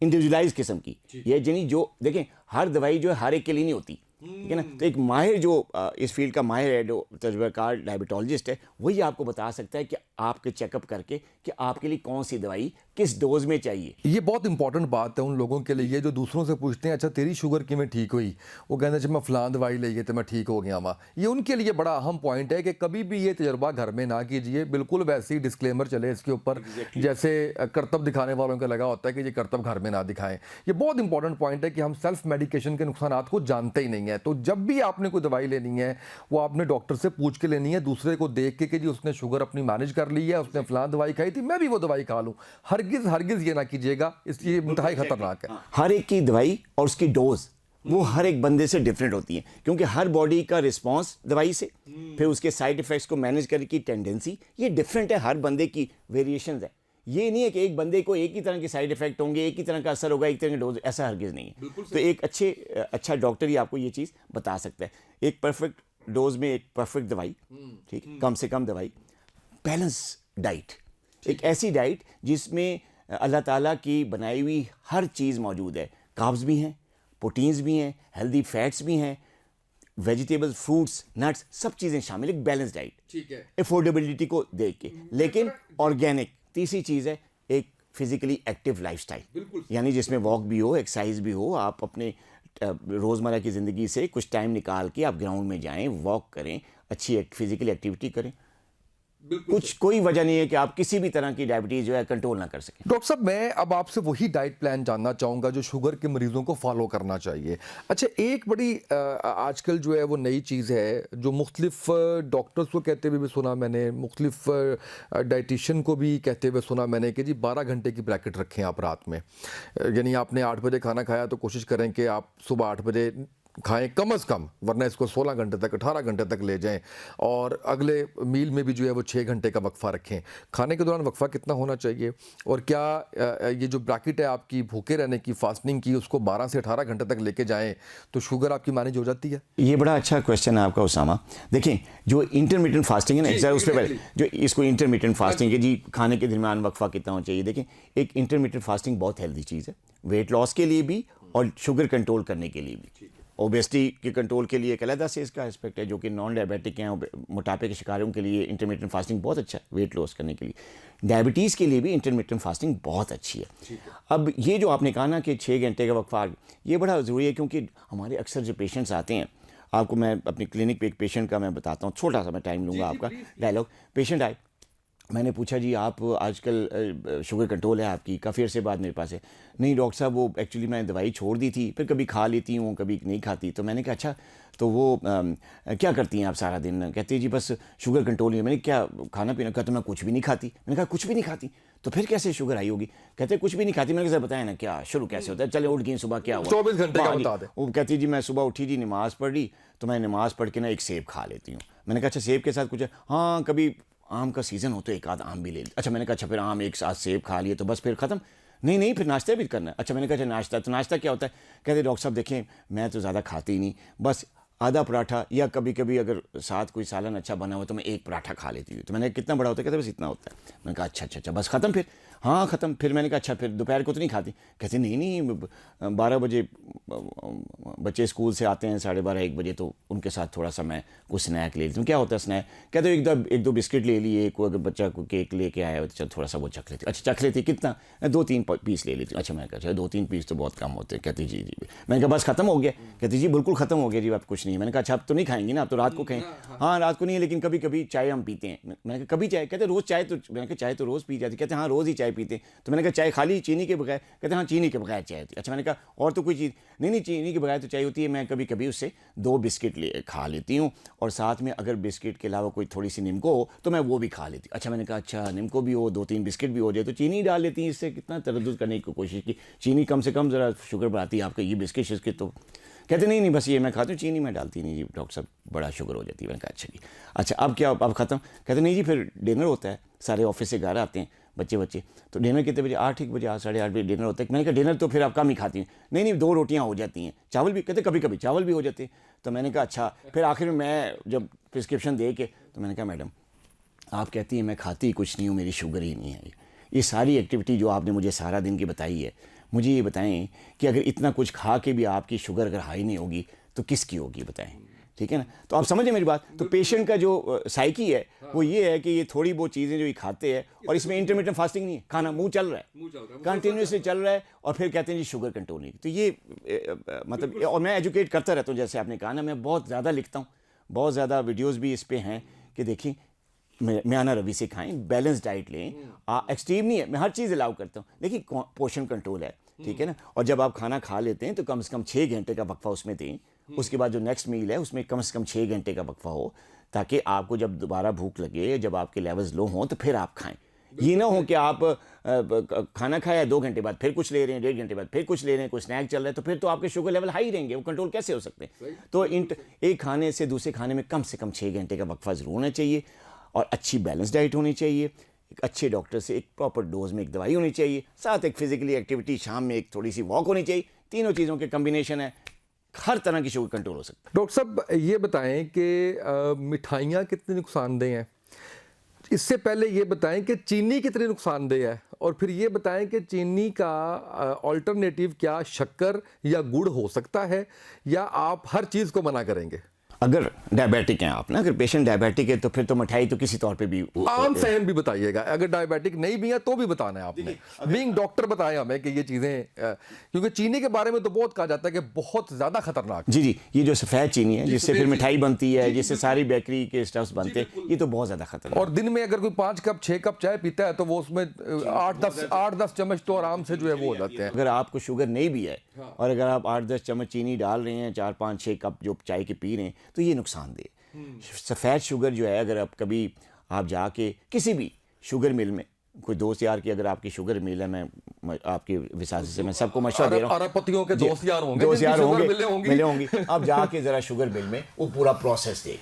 इंडिविजुअलाइज किस्म की। ये यानी जो देखें, हर दवाई जो है हर एक के लिए नहीं होती, ठीक है ना। तो एक माहिर जो इस फील्ड का माहिर है, जो तजुर्बेकार डायबिटोलॉजिस्ट है, वही आपको बता सकता है कि आपके चेकअप करके कि आपके लिए कौन सी दवाई किस डोज में चाहिए। ये बहुत इंपॉर्टेंट बात है उन लोगों के लिए जो दूसरों से पूछते हैं, अच्छा तेरी शुगर किमें ठीक हुई? वो कहते हैं जब मैं फलां दवाई ली तो मैं ठीक हो गया वहाँ। ये उनके लिए बड़ा अहम पॉइंट है कि कभी भी ये तजर्बा घर में ना कीजिए। बिल्कुल वैसे ही डिस्क्लेमर चले इसके ऊपर, जैसे करतब दिखाने वालों का लगा होता है कि ये करतब घर में ना दिखाएं। ये बहुत इंपॉर्टेंट पॉइंट है कि हम सेल्फ मेडिकेशन के नुकसान को जानते ही नहीं है। तो जब भी आपने कोई दवाई लेनी है, वो आपने डॉक्टर से पूछ के लेनी है, दूसरे को देख के कि जी उसने शुगर अपनी मैनेज कर ली है, उसने फलां दवाई खाई थी, मैं भी वो दवाई खा लूँ। हरगिज़ ये ना कीजिएगा, इसलिए इंतहाई खतरनाक है। हर एक की दवाई और उसकी डोज वो हर एक बंदे से डिफरेंट होती है, क्योंकि हर बॉडी का रिस्पांस दवाई से, फिर उसके साइड इफेक्ट्स को मैनेज करने की टेंडेंसी ये डिफरेंट है, हर बंदे की वेरिएशंस है। ये नहीं है कि एक बंदे को एक ही तरह के साइड इफेक्ट होंगे, एक ही तरह का असर होगा, एक तरह का डोज, ऐसा हरगिज़ नहीं है। तो एक अच्छा डॉक्टर ही आपको ये चीज़ बता सकता है। एक परफेक्ट डोज में एक परफेक्ट दवाई, ठीक, कम से कम दवाई, बैलेंस डाइट, एक ऐसी डाइट जिसमें अल्लाह ताला की बनाई हुई हर चीज़ मौजूद है। कार्ब्स भी हैं, प्रोटीन्स भी हैं, हेल्दी फैट्स भी हैं, वेजिटेबल्स, फ्रूट्स, नट्स, सब चीज़ें शामिल, एक बैलेंस डाइट, ठीक है, अफोर्डेबिलिटी को देख के, लेकिन ऑर्गेनिक। तीसरी चीज़ है एक फिजिकली एक्टिव लाइफस्टाइल, यानी जिसमें वॉक भी हो, एक्सरसाइज भी हो। आप अपने रोज़मर्रा की ज़िंदगी से कुछ टाइम निकाल के आप ग्राउंड में जाएं, वॉक करें, अच्छी फिजिकल एक्टिविटी करें। कोई वजह नहीं है कि आप किसी भी तरह की डायबिटीज़ जो है कंट्रोल ना कर सकें। डॉक्टर साहब, मैं अब आपसे वही डाइट प्लान जानना चाहूँगा जो शुगर के मरीजों को फॉलो करना चाहिए। अच्छा, एक बड़ी आजकल जो है वो नई चीज़ है जो मुख्तलिफ डॉक्टर्स को कहते हुए भी सुना मैंने, मुख्तलिफ डाइटिशियन को भी कहते हुए सुना मैंने कि जी 12 घंटे की ब्रैकेट रखें आप रात में। यानी आपने 8 बजे खाना खाया तो कोशिश करें कि आप सुबह 8 बजे खाएं कम से कम, वरना इसको 16 घंटे तक, 18 घंटे तक ले जाएं। और अगले मील में भी जो है वो 6 घंटे का वक्फा रखें। खाने के दौरान वक्फा कितना होना चाहिए? और क्या ये जो ब्रैकेट है आपकी भूखे रहने की, फास्टिंग की, उसको 12 से 18 घंटे तक लेके जाएं तो शुगर आपकी मैनेज हो जाती है? ये बड़ा अच्छा क्वेश्चन है आपका उसामा। देखें, जो इंटरमीडिएंट फास्टिंग है ना, उस पर पहले जो इसको इंटरमीडिएंट फास्टिंग है जी, खाने के दरमियान वक्फा कितना होना चाहिए। देखें, एक इंटरमीडिएंट फास्टिंग बहुत हेल्दी चीज़ है, वेट लॉस के लिए भी और शुगर कंट्रोल करने के लिए भी। ओबेसिटी के कंट्रोल के लिए एक अलग से इसका एस्पेक्ट है, जो कि नॉन डायबिटिक हैं, मोटापे के शिकारों के लिए इंटरमिटेंट फास्टिंग बहुत अच्छा है वेट लॉस करने के लिए। डायबिटीज़ के लिए भी इंटरमिटेंट फास्टिंग बहुत अच्छी है। अब ये जो आपने कहा ना कि 6 घंटे का वक्फा, ये बड़ा ज़रूरी है, क्योंकि हमारे अक्सर जो पेशेंट्स आते हैं, आपको मैं अपनी क्लिनिक पे एक पेशेंट का मैं बताता हूँ, छोटा सा मैं टाइम लूँगा आपका डायलॉग। पेशेंट आए, मैंने पूछा जी आप आजकल शुगर कंट्रोल है आपकी, काफ़ी अर्से बाद मेरे पास है। नहीं डॉक्टर साहब, वो एक्चुअली मैं दवाई छोड़ दी थी, फिर कभी खा लेती हूँ कभी नहीं खाती। तो मैंने कहा अच्छा, तो वो क्या करती हैं आप सारा दिन? कहती है जी बस शुगर कंट्रोल है। मैंने क्या खाना पीना? कहते मैं कुछ भी नहीं खाती। मैंने कहा कुछ भी नहीं खाती तो फिर कैसे शुगर आई होगी? कहते कुछ भी नहीं खाती। मैंने कहा बताया ना क्या शुरू कैसे होता है, चले उठ गई सुबह क्या हुआ? 24 घंटे का बता दें। वो कहती जी मैं सुबह उठी जी, नमाज़ पढ़ ली, तो मैं नमाज़ पढ़ के ना एक सेब खा लेती हूँ। मैंने कहा अच्छा सेब के साथ कुछ है? हाँ कभी आम का सीज़न हो तो एक आध आम भी ले ली। अच्छा मैंने कहा अच्छा फिर आम एक साथ सेब खा लिए तो बस फिर ख़त्म? नहीं फिर नाश्ता भी करना है। अच्छा मैंने कहा अच्छा नाश्ता, तो नाश्ता क्या होता है? कहते डॉक्टर साहब देखें मैं तो ज़्यादा खाती ही नहीं, बस आधा पराठा, या कभी कभी अगर साथ कोई सालन अच्छा बना हुआ तो मैं एक पराठा खा लेती हूँ। तो मैंने कितना बड़ा होता है? कहते बस इतना होता है। मैंने कहा अच्छा बस ख़त्म फिर? हाँ ख़त्म। फिर मैंने कहा अच्छा फिर दोपहर को तो नहीं खाती? कहते नहीं 12 बजे बच्चे स्कूल से आते हैं, 12:30-1 बजे, तो उनके साथ थोड़ा सा मैं कुछ स्नैक ले लेती हूँ। क्या होता है स्नैक? कहते एक दो बिस्किट ले लिए, कोई अगर बच्चा को केक लेके आया हो तो चल थोड़ा सा वो चख लेती। अच्छा चख लेती कितना? 2-3 पीस ले लेती हूँ। अच्छा मैंने कहा अच्छा 2-3 पीस तो बहुत कम होते हैं। कहती जी मैंने कहा बस ख़त्म हो गया? कहती जी बिल्कुल ख़त्म हो गया जी, अब कुछ नहीं। मैंने कहा अच्छा आप तो नहीं खाएंगी ना, आप तो रात को खाएं? हाँ रात को नहीं है, लेकिन कभी कभी चाय हम पीते हैं। मैंने कहा कभी चाय? कहते रोज़ चाय तो, मैंने कहा चाय तो रोज़ पी जाती। कहते हाँ रोज़ ही चाय पीते हैं। तो मैंने कहा चाय खाली चीनी के बगैर? कहते हाँ चीनी के बगैर चाय होती है। अच्छा मैंने कहा और तो कोई चीज़? नहीं चीनी के बगैर तो चाय होती है। मैं कभी कभी उससे 2 बिस्किट खा लेती हूँ, और साथ में अगर बिस्किट के अलावा कोई थोड़ी सी निम्को हो तो मैं वो भी खा लेती हूँ। अच्छा मैंने कहा अच्छा निम्को भी हो, 2-3 बिस्किट भी हो जाए तो चीनी डाल लेती हैं। इससे कितना तरद्दुद करने की कोशिश की, चीनी कम से कम ज़रा शुगर बढ़ाती है आपका, ये बिस्किट शिस्किट तो। कहते नहीं बस ये मैं खाती हूँ, चीनी मैं डालती नहीं जी डॉक्टर साहब, बड़ा शुगर हो जाती है। मैंने कहा अच्छा जी, अच्छा अब क्या, अब ख़त्म? कहते नहीं जी फिर डिनर होता है, सारे ऑफिस से घर आते हैं बच्चे, तो डिनर कितने बजे? 8-1 बजे, 8-8:30 बजे डिनर होता है। मैंने कहा डिनर तो फिर आप कम ही खाती हैं? नहीं 2 रोटियां हो जाती हैं, चावल भी? कहते कभी कभी चावल भी हो जाते हैं। तो मैंने कहा अच्छा। फिर आखिर में मैं जब प्रिस्क्रिप्शन दे के, तो मैंने कहा मैडम आप कहती हैं मैं खाती कुछ नहीं हूँ, मेरी शुगर ही नहीं है। ये सारी एक्टिविटी जो आपने मुझे सारा दिन की बताई है, मुझे ये बताएं कि अगर इतना कुछ खा के भी आपकी शुगर अगर हाई नहीं होगी तो किसकी होगी बताएं? ठीक है ना? तो आप समझे मेरी बात? तो पेशेंट का जो साइकी है वो ये है कि ये थोड़ी बहुत चीज़ें जो ये खाते हैं, और इसमें इंटरमिटेंट फास्टिंग नहीं है, खाना मुंह चल रहा है कंटिन्यूसली चल रहा है, और फिर कहते हैं जी शुगर कंट्रोल नहीं। तो ये मतलब, और मैं एजुकेट करता रहता हूँ, जैसे आपने कहा ना, मैं बहुत ज़्यादा लिखता हूँ, बहुत ज़्यादा वीडियोज़ भी इस पर हैं कि देखिए म्याना रवि से खाएं, बैलेंस डाइट लें, एक्सट्रीम नहीं है, मैं हर चीज़ अलाउ करता हूँ। देखिए पोर्शन कंट्रोल है, ठीक है ना? और जब आप खाना खा लेते हैं तो कम से कम 6 घंटे का वक्फा उसमें दें। उसके बाद जो नेक्स्ट मील है उसमें कम से कम 6 घंटे का वक्फा हो, ताकि आपको जब दोबारा भूख लगे, जब आपके लेवल्स लो हों तो फिर आप खाएं। ये ना हो कि आप खाना खाया 2 घंटे बाद फिर कुछ ले रहे हैं, 1.5 घंटे बाद फिर कुछ ले रहे हैं, कोई स्नैक चल रहा है, तो फिर तो आपके शुगर लेवल हाई रहेंगे, वो कंट्रोल कैसे हो सकते हैं? तो एक खाने से दूसरे खाने में कम से कम 6 घंटे का वक्फा ज़रूर होना चाहिए, और अच्छी बैलेंस डाइट होनी चाहिए, एक अच्छे डॉक्टर से एक प्रॉपर डोज में एक दवाई होनी चाहिए, साथ एक फिजिकली एक्टिविटी, शाम में एक थोड़ी सी वॉक होनी चाहिए। तीनों चीज़ों के कम्बिनेशन है, हर तरह की शुगर कंट्रोल हो सकता है। डॉक्टर साहब ये बताएं कि मिठाइयाँ कितनी नुकसानदेह हैं? इससे पहले ये बताएं कि चीनी कितनी नुकसानदेह है, और फिर ये बताएं कि चीनी का अल्टरनेटिव क्या शक्कर या गुड़ हो सकता है, या आप हर चीज़ को मना करेंगे? अगर डायबिटिक हैं आप ना, अगर पेशेंट डायबिटिक है तो फिर तो मिठाई तो किसी तौर पे भी आम सहम भी बताइएगा, अगर डायबिटिक नहीं भी है तो भी बताना है आपने, बीइंग डॉक्टर बताएं हमें कि ये चीज़ें, क्योंकि चीनी के बारे में तो बहुत कहा जाता है कि बहुत ज़्यादा खतरनाक है। जी ये जो सफ़ेद चीनी है जिससे फिर मिठाई बनती है, जिससे सारी बेकरी के स्टफ्स बनते हैं, ये तो बहुत ज़्यादा खतरनाक। और दिन में अगर कोई 5 कप 6 कप चाय पीता है तो वो उसमें 8-10 चम्मच तो आराम से जो है वो हो जाते हैं। अगर आपको शुगर नहीं भी है, और अगर आप 8-10 चम्मच चीनी डाल रहे हैं, 4-5-6 कप जो चाय के पी रहे हैं, तो ये नुकसानदेह। सफ़ेद शुगर जो है, अगर आप कभी आप जाके किसी भी शुगर मिल में, कोई दोस्त यार की अगर आपकी शुगर मिल है, मैं आपकी विसासे से मैं सबको मशवरा दे रहा हूँ, अरबपतियों के दोस्त यार होंगे मिले होंगे, आप जाके ज़रा शुगर मिल में वो पूरा प्रोसेस देख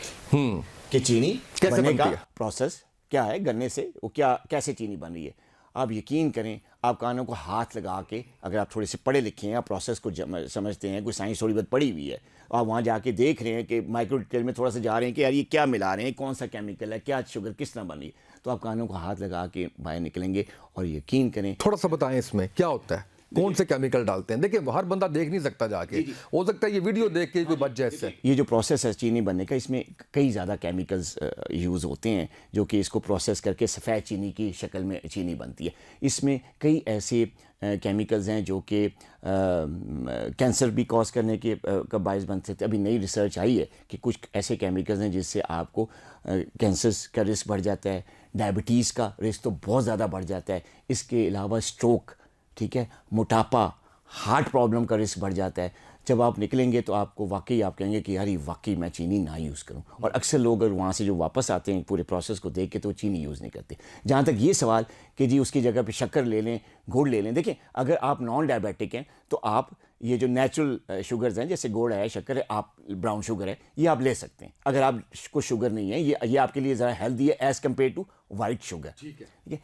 कि चीनी कैसे बनने का बनती है? प्रोसेस क्या है, गन्ने से वो क्या कैसे चीनी बन रही है। आप यकीन करें, आप कानों को हाथ लगा के, अगर आप थोड़े से पढ़े लिखे हैं, आप प्रोसेस को समझते हैं, कोई साइंस थोड़ी बहुत पढ़ी हुई है, आप वहाँ जाके देख रहे हैं कि माइक्रो डिटेल में थोड़ा सा जा रहे हैं कि यार ये क्या मिला रहे हैं, कौन सा केमिकल है, क्या शुगर किस तरह बन रही है, तो आप कानों को हाथ लगा के बाहर निकलेंगे। और यकीन करें, थोड़ा सा बताएं इसमें क्या होता है। कौन से केमिकल डालते हैं? देखिए हर बंदा देख नहीं सकता जाके, हो सकता है ये वीडियो देख के कोई बच जाए इससे। ये जो प्रोसेस है चीनी बनने का, इसमें कई ज़्यादा केमिकल्स यूज़ होते हैं जो कि इसको प्रोसेस करके सफ़ेद चीनी की शक्ल में चीनी बनती है। इसमें कई ऐसे केमिकल्स हैं जो कि कैंसर भी कॉज करने के का बायस बन सकते हैं। अभी नई रिसर्च आई है कि कुछ ऐसे केमिकल्स हैं जिससे आपको कैंसर का रिस्क बढ़ जाता है, डायबिटीज़ का रिस्क तो बहुत ज़्यादा बढ़ जाता है, इसके अलावा स्ट्रोक, ठीक है, मोटापा, हार्ट प्रॉब्लम का रिस्क बढ़ जाता है। जब आप निकलेंगे तो आपको वाकई आप कहेंगे कि यार ये वाकई मैं चीनी ना यूज़ करूं। और अक्सर लोग अगर वहाँ से जो वापस आते हैं पूरे प्रोसेस को देख के तो चीनी यूज़ नहीं करते। जहाँ तक ये सवाल कि जी उसकी जगह पे शक्कर ले लें, गुड़ ले लें, देखें अगर आप नॉन डायबिटिक हैं तो आप ये जो नेचुरल शुगर्स हैं जैसे गुड़ है, शक्कर है, आप ब्राउन शुगर है, ये आप ले सकते हैं। अगर आपको शुगर नहीं है, ये आपके लिए ज़रा हेल्दी है as compared to white sugar, ठीक है।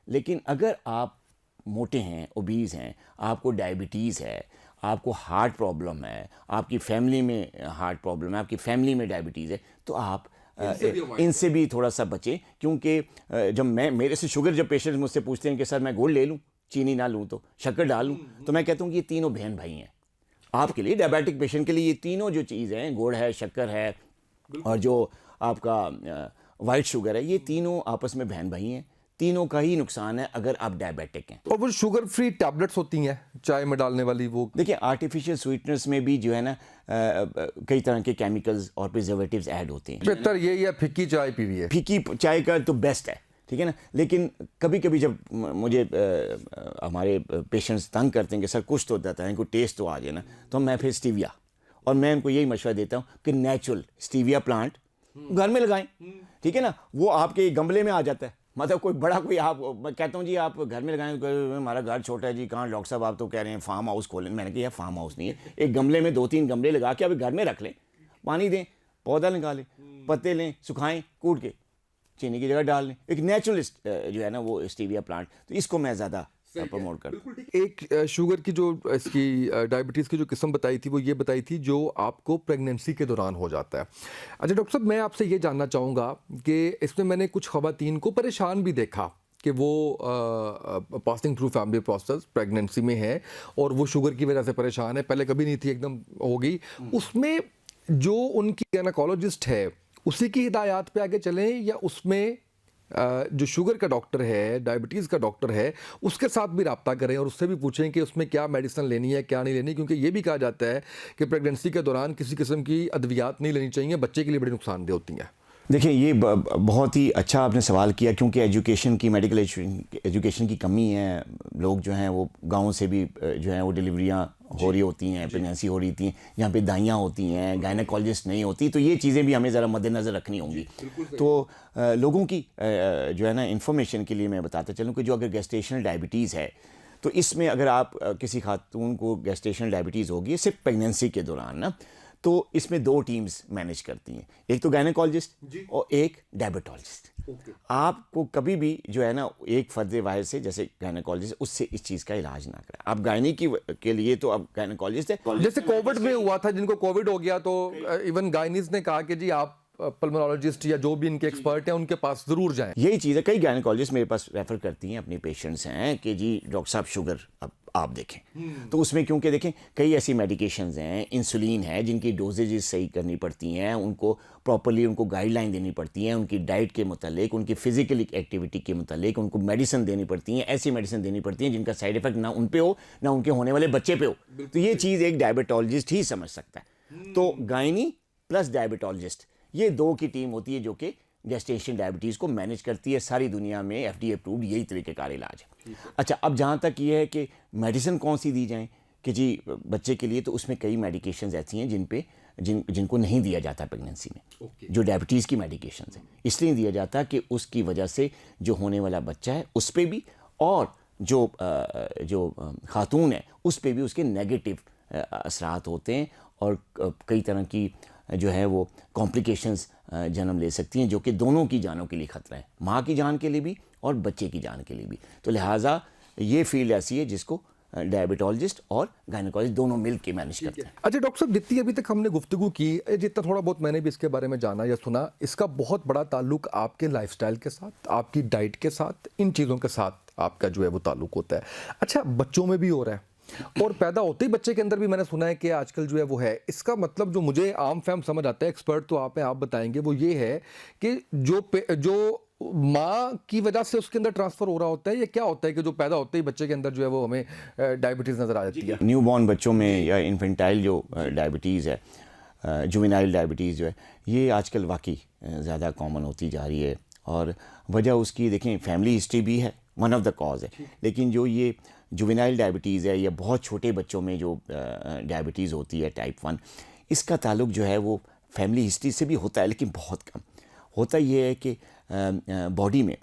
लेकिन अगर आप मोटे हैं, ओबीज़ हैं, आपको डायबिटीज़ है, आपको हार्ट प्रॉब्लम है, आपकी फैमिली में हार्ट प्रॉब्लम है, आपकी फैमिली में डायबिटीज़ है, तो आप इनसे भी थोड़ा सा बचें। क्योंकि जब मेरे से शुगर जब पेशेंट्स मुझसे पूछते हैं कि सर मैं गुड़ ले लूँ, चीनी ना लूँ, तो शक्कर डाल लूँ, तो मैं कहता हूँ कि ये तीनों बहन भाई हैं। आपके लिए डायबिटिक पेशेंट के लिए ये तीनों जो चीज़ हैं, गुड़ है, शक्कर है और जो आपका वाइट शुगर है, ये तीनों आपस में बहन भाई हैं। तीनों का ही नुकसान है अगर आप डायबिटिक हैं। और वो शुगर फ्री टैबलेट्स होती हैं चाय में डालने वाली, वो देखिए आर्टिफिशियल स्वीटनर्स में भी जो है ना कई तरह के केमिकल्स और प्रिजर्वेटिव्स ऐड होते हैं। बेहतर ये या फिक्की चाय पीवी है? फीकी चाय का तो बेस्ट है, ठीक है ना। लेकिन कभी कभी जब मुझे हमारे पेशेंट्स तंग करते हैं कि सर कुछ तो देता है, इनको टेस्ट तो आ जाए ना, तो मैं फिर स्टीविया, और मैं उनको यही मशवरा देता हूँ कि नेचुरल स्टीविया प्लांट घर में लगाएं, ठीक है ना। वो आपके गमले में आ जाता है, मतलब कोई आप, मैं कहता हूँ जी आप घर में लगाएं, हमारा घर छोटा है जी, कहाँ डॉक्टर साहब आप तो कह रहे हैं फार्म हाउस खोलें। मैंने कहा यार फार्म हाउस नहीं है, एक गमले में 2-3 गमले लगा के आप घर में रख लें, पानी दें, पौधा निकालें, पत्ते लें, सुखाएं, कूट के चीनी की जगह डाल लें, एक नेचुरल जो है ना वो स्टीविया प्लांट, तो इसको मैं ज़्यादा प्रमोट करता। एक शुगर की जो इसकी डायबिटीज़ की जो किस्म बताई थी वो ये बताई थी जो आपको प्रेगनेंसी के दौरान हो जाता है। अच्छा डॉक्टर साहब, मैं आपसे ये जानना चाहूँगा कि इसमें मैंने कुछ ख़वातीन को परेशान भी देखा कि वो passing through family process pregnancy में है और वो शुगर की वजह से परेशान है, पहले कभी नहीं थी, एकदम हो गई। उसमें जो उनकी गायनेकोलॉजिस्ट है उसी की हिदायत पे आगे चलें या उसमें जो शुगर का डॉक्टर है, डायबिटीज़ का डॉक्टर है, उसके साथ भी रब्ता करें और उससे भी पूछें कि उसमें क्या मेडिसिन लेनी है क्या नहीं लेनी, क्योंकि ये भी कहा जाता है कि प्रेगनेंसी के दौरान किसी किस्म की अद्वियात नहीं लेनी चाहिए, बच्चे के लिए बड़ी नुकसानदेह होती हैं। देखिए ये बहुत ही अच्छा आपने सवाल किया, क्योंकि एजुकेशन की, मेडिकल एजुकेशन की कमी है। लोग जो हैं वो गाँव से भी जो हैं वो डिलीवरियाँ हो रही होती हैं, प्रेगनेंसी हो रही थी, यहाँ पे दाइयाँ होती हैं, गायनेकोलॉजिस्ट नहीं होती, तो ये चीज़ें भी हमें ज़रा मद्देनज़र रखनी होंगी। तो लोगों की जो है ना इंफॉर्मेशन के लिए मैं बताता चलूँ कि जो अगर गेस्टेशनल डायबिटीज़ है तो इसमें अगर आप किसी खातून को गेस्टेशनल डायबिटीज़ होगी सिर्फ प्रेगनेंसी के दौरान ना, तो इसमें 2 टीम्स मैनेज करती हैं, एक तो गायनेकोलॉजिस्ट और एक डायबिटोलॉजिस्ट। आपको कभी भी जो है ना एक फर्द वाहिर से जैसे गायनेकोलॉजिस्ट उससे इस चीज़ का इलाज ना करें। आप गायनी के लिए तो अब गायनेकोलॉजिस्ट है। जैसे कोविड में हुआ था, जिनको कोविड हो गया तो इवन गायनीज ने कहा कि जी आप पल्मोनोलॉजिस्ट या जो भी इनके एक्सपर्ट हैं उनके पास ज़रूर जाएं। यही चीज़ है, कई गायनेकोलॉजिस्ट मेरे पास रेफ़र करती हैं, अपनी पेशेंट्स हैं कि जी डॉक्टर साहब शुगर अब आप देखें। तो उसमें क्योंकि देखें कई ऐसी मेडिकेशंस हैं, इंसुलिन है जिनकी डोजेजेस सही करनी पड़ती हैं, उनको प्रॉपर्ली उनको गाइडलाइन देनी पड़ती हैं, उनकी डाइट के मुतालिक, उनकी फिजिकल एक्टिविटी के मुतालिक उनको मेडिसिन देनी पड़ती हैं, ऐसी मेडिसिन देनी पड़ती हैं जिनका साइड इफेक्ट ना उन पे हो ना उनके होने वाले बच्चे पे हो। तो ये चीज़ एक डायबिटोलॉजिस्ट ही समझ सकता है। तो गायनी प्लस डायबिटोलॉजिस्ट, ये 2 की टीम होती है जो कि गेस्टेशन डायबिटीज़ को मैनेज करती है। सारी दुनिया में FDA अप्रूव्ड यही तरीक़ेकार इलाज है। अच्छा, अब जहाँ तक ये है कि मेडिसिन कौन सी दी जाए कि जी बच्चे के लिए, तो उसमें कई मेडिकेशंस ऐसी हैं जिनको नहीं दिया जाता प्रेगनेंसी में। जो डायबिटीज़ की मेडिकेशंस हैं इसलिए नहीं दिया जाता कि उसकी वजह से जो होने वाला बच्चा है उस पर भी और जो खातून है उस पर भी उसके नेगेटिव असरात होते हैं और कई तरह की जो है वो कॉम्प्लिकेशंस जन्म ले सकती हैं, जो कि दोनों की जानों के लिए ख़तरा है, माँ की जान के लिए भी और बच्चे की जान के लिए भी। तो लिहाजा ये फील्ड ऐसी है जिसको डायबिटोलॉजिस्ट और गायनेकोलॉजिस्ट दोनों मिल के मैनेज करते हैं। अच्छा डॉक्टर साहब, जितनी अभी तक हमने गुफ्तगू की, जितना थोड़ा बहुत मैंने भी इसके बारे में जाना या सुना, इसका बहुत बड़ा ताल्लुक आपके लाइफस्टाइल के साथ, आपकी डाइट के साथ, इन चीज़ों के साथ आपका जो है वो ताल्लुक होता है। अच्छा, बच्चों में भी हो रहा है और पैदा होते ही बच्चे के अंदर भी मैंने सुना है कि आजकल जो है वो है। इसका मतलब जो मुझे आम फहम समझ आता है, एक्सपर्ट तो आप हैं, आप बताएंगे, वो ये है कि जो माँ की वजह से उसके अंदर ट्रांसफर हो रहा होता है, या क्या होता है कि जो पैदा होते ही बच्चे के अंदर जो है वो हमें डायबिटीज़ नज़र आ जाती है? न्यूबॉर्न बच्चों में या इन्फेंटाइल जो डायबिटीज़ है, जुवेनाइल डायबिटीज़ जो है, ये आजकल वाकई ज़्यादा कॉमन होती जा रही है। और वजह उसकी देखें, फैमिली हिस्ट्री भी है, वन ऑफ द कॉज है। लेकिन जो ये जुवेनाइल डायबिटीज़ है या बहुत छोटे बच्चों में जो डायबिटीज़ होती है टाइप 1, इसका ताल्लुक जो है वो फैमिली हिस्ट्री से भी होता है, लेकिन बहुत कम होता। ये है कि बॉडी में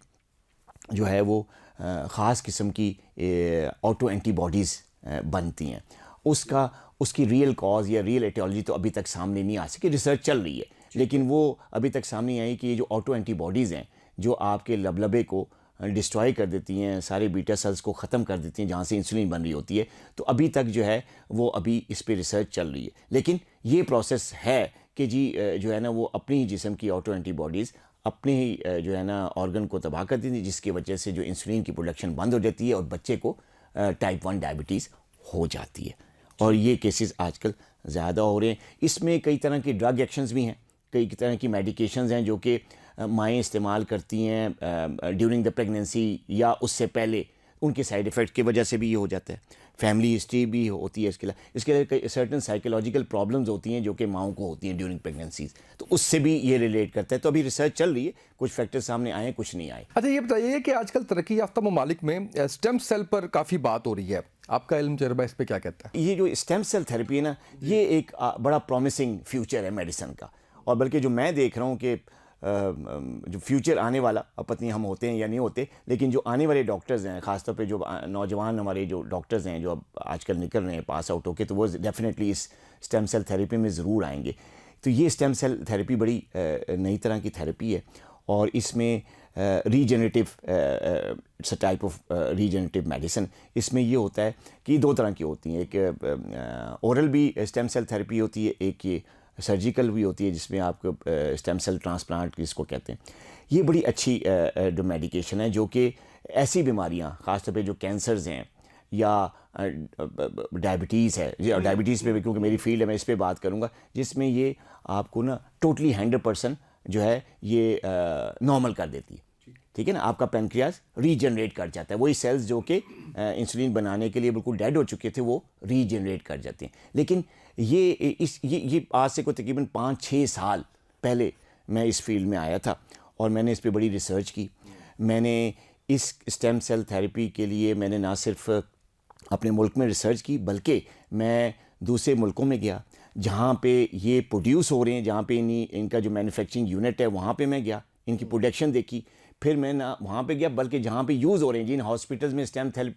जो है वो ख़ास किस्म की ऑटो एंटीबॉडीज़ बनती हैं। उसकी रियल कॉज या रियल एटियोलॉजी तो अभी तक सामने नहीं आ सकी, रिसर्च चल रही है, लेकिन वो अभी तक सामने आई कि ये जो ऑटो एंटीबॉडीज़ हैं जो आपके लबलबे को डिस्ट्रॉय कर देती हैं, सारे बीटा सेल्स को ख़त्म कर देती हैं जहाँ से इंसुलिन बन रही होती है, तो अभी तक जो है वो अभी इस पे रिसर्च चल रही है। लेकिन ये प्रोसेस है कि जी जो है ना वो अपनी ही जिस्म की ऑटो एंटीबॉडीज़ अपने ही जो है ना ऑर्गन को तबाह कर देती है, जिसकी वजह से जो इंसुलिन की प्रोडक्शन बंद हो जाती है और बच्चे को टाइप 1 डायबिटीज़ हो जाती है। और ये केसेस आजकल ज़्यादा हो रहे हैं। इसमें कई तरह की ड्रग एक्शंस भी हैं, कई तरह की मेडिकेशंस हैं जो कि माएँ इस्तेमाल करती हैं ड्यूरिंग द प्रेगनेंसी या उससे पहले, उनके साइड इफ़ेक्ट की वजह से भी ये हो जाता है। फैमिली हिस्ट्री भी होती है इसके लिए कई सर्टन साइकोलॉजिकल प्रॉब्लम्स होती हैं जो कि माओं को होती हैं ड्यूरिंग प्रेगनेंसीज, तो उससे भी ये रिलेट करता है। तो अभी रिसर्च चल रही है, कुछ फैक्टर्स सामने आए हैं, कुछ नहीं आए। अच्छा, ये बताइए कि आजकल तरक्की याफ्ता ममालिक में स्टेम सेल पर काफ़ी बात हो रही है, आपका इल्म तजर्बा इस पर क्या कहता है? ये जो स्टेम सेल थेरेपी है ना, ये एक बड़ा प्रॉमिसिंग फ्यूचर है मेडिसिन का। और बल्कि जो मैं देख रहा हूँ कि जो फ्यूचर आने वाला, अब पता नहीं हम होते हैं या नहीं होते, लेकिन जो आने वाले डॉक्टर्स हैं, ख़ासतौर पे जो नौजवान हमारे जो डॉक्टर्स हैं जो अब आजकल निकल रहे हैं पास आउट होके, तो वो डेफिनेटली इस स्टेम सेल थेरेपी में ज़रूर आएंगे। तो ये स्टेम सेल थेरेपी बड़ी नई तरह की थेरेपी है और इसमें regenerative, it's a type of regenerative medicine. इसमें ये होता है कि दो तरह की होती हैं, एक ओरल भी स्टेम सेल थेरेपी होती है, एक ये सर्जिकल भी होती है जिसमें आपको स्टेम सेल ट्रांसप्लांट जिसको कहते हैं। ये बड़ी अच्छी जो मेडिकेशन है जो कि ऐसी बीमारियां, ख़ासतौर पे जो कैंसर्स हैं या डायबिटीज़ है, डायबिटीज़ पे क्योंकि मेरी फील्ड है मैं इस पे बात करूँगा, जिसमें ये आपको ना टोटली 100% जो है ये नॉर्मल कर देती है। ठीक है ना, आपका पैनक्रियाज रीजनरेट कर जाता है, वही सेल्स जो कि इंसुलिन बनाने के लिए बिल्कुल डेड हो चुके थे वो रीजनरेट कर जाते हैं। लेकिन ये आज से कोई तकरीबन 5-6 साल पहले मैं इस फील्ड में आया था और मैंने इस पे बड़ी रिसर्च की। मैंने इस स्टेम सेल थेरेपी के लिए मैंने ना सिर्फ अपने मुल्क में रिसर्च की, बल्कि मैं दूसरे मुल्कों में गया जहाँ पे ये प्रोड्यूस हो रहे हैं, जहाँ पे इनका जो मैन्युफैक्चरिंग यूनिट है वहाँ पे मैं गया, इनकी प्रोडक्शन देखी। फिर मैं ना वहाँ पे गया, बल्कि जहाँ पे यूज़ हो रहे हैं, जिन हॉस्पिटल्स में स्टेम सेल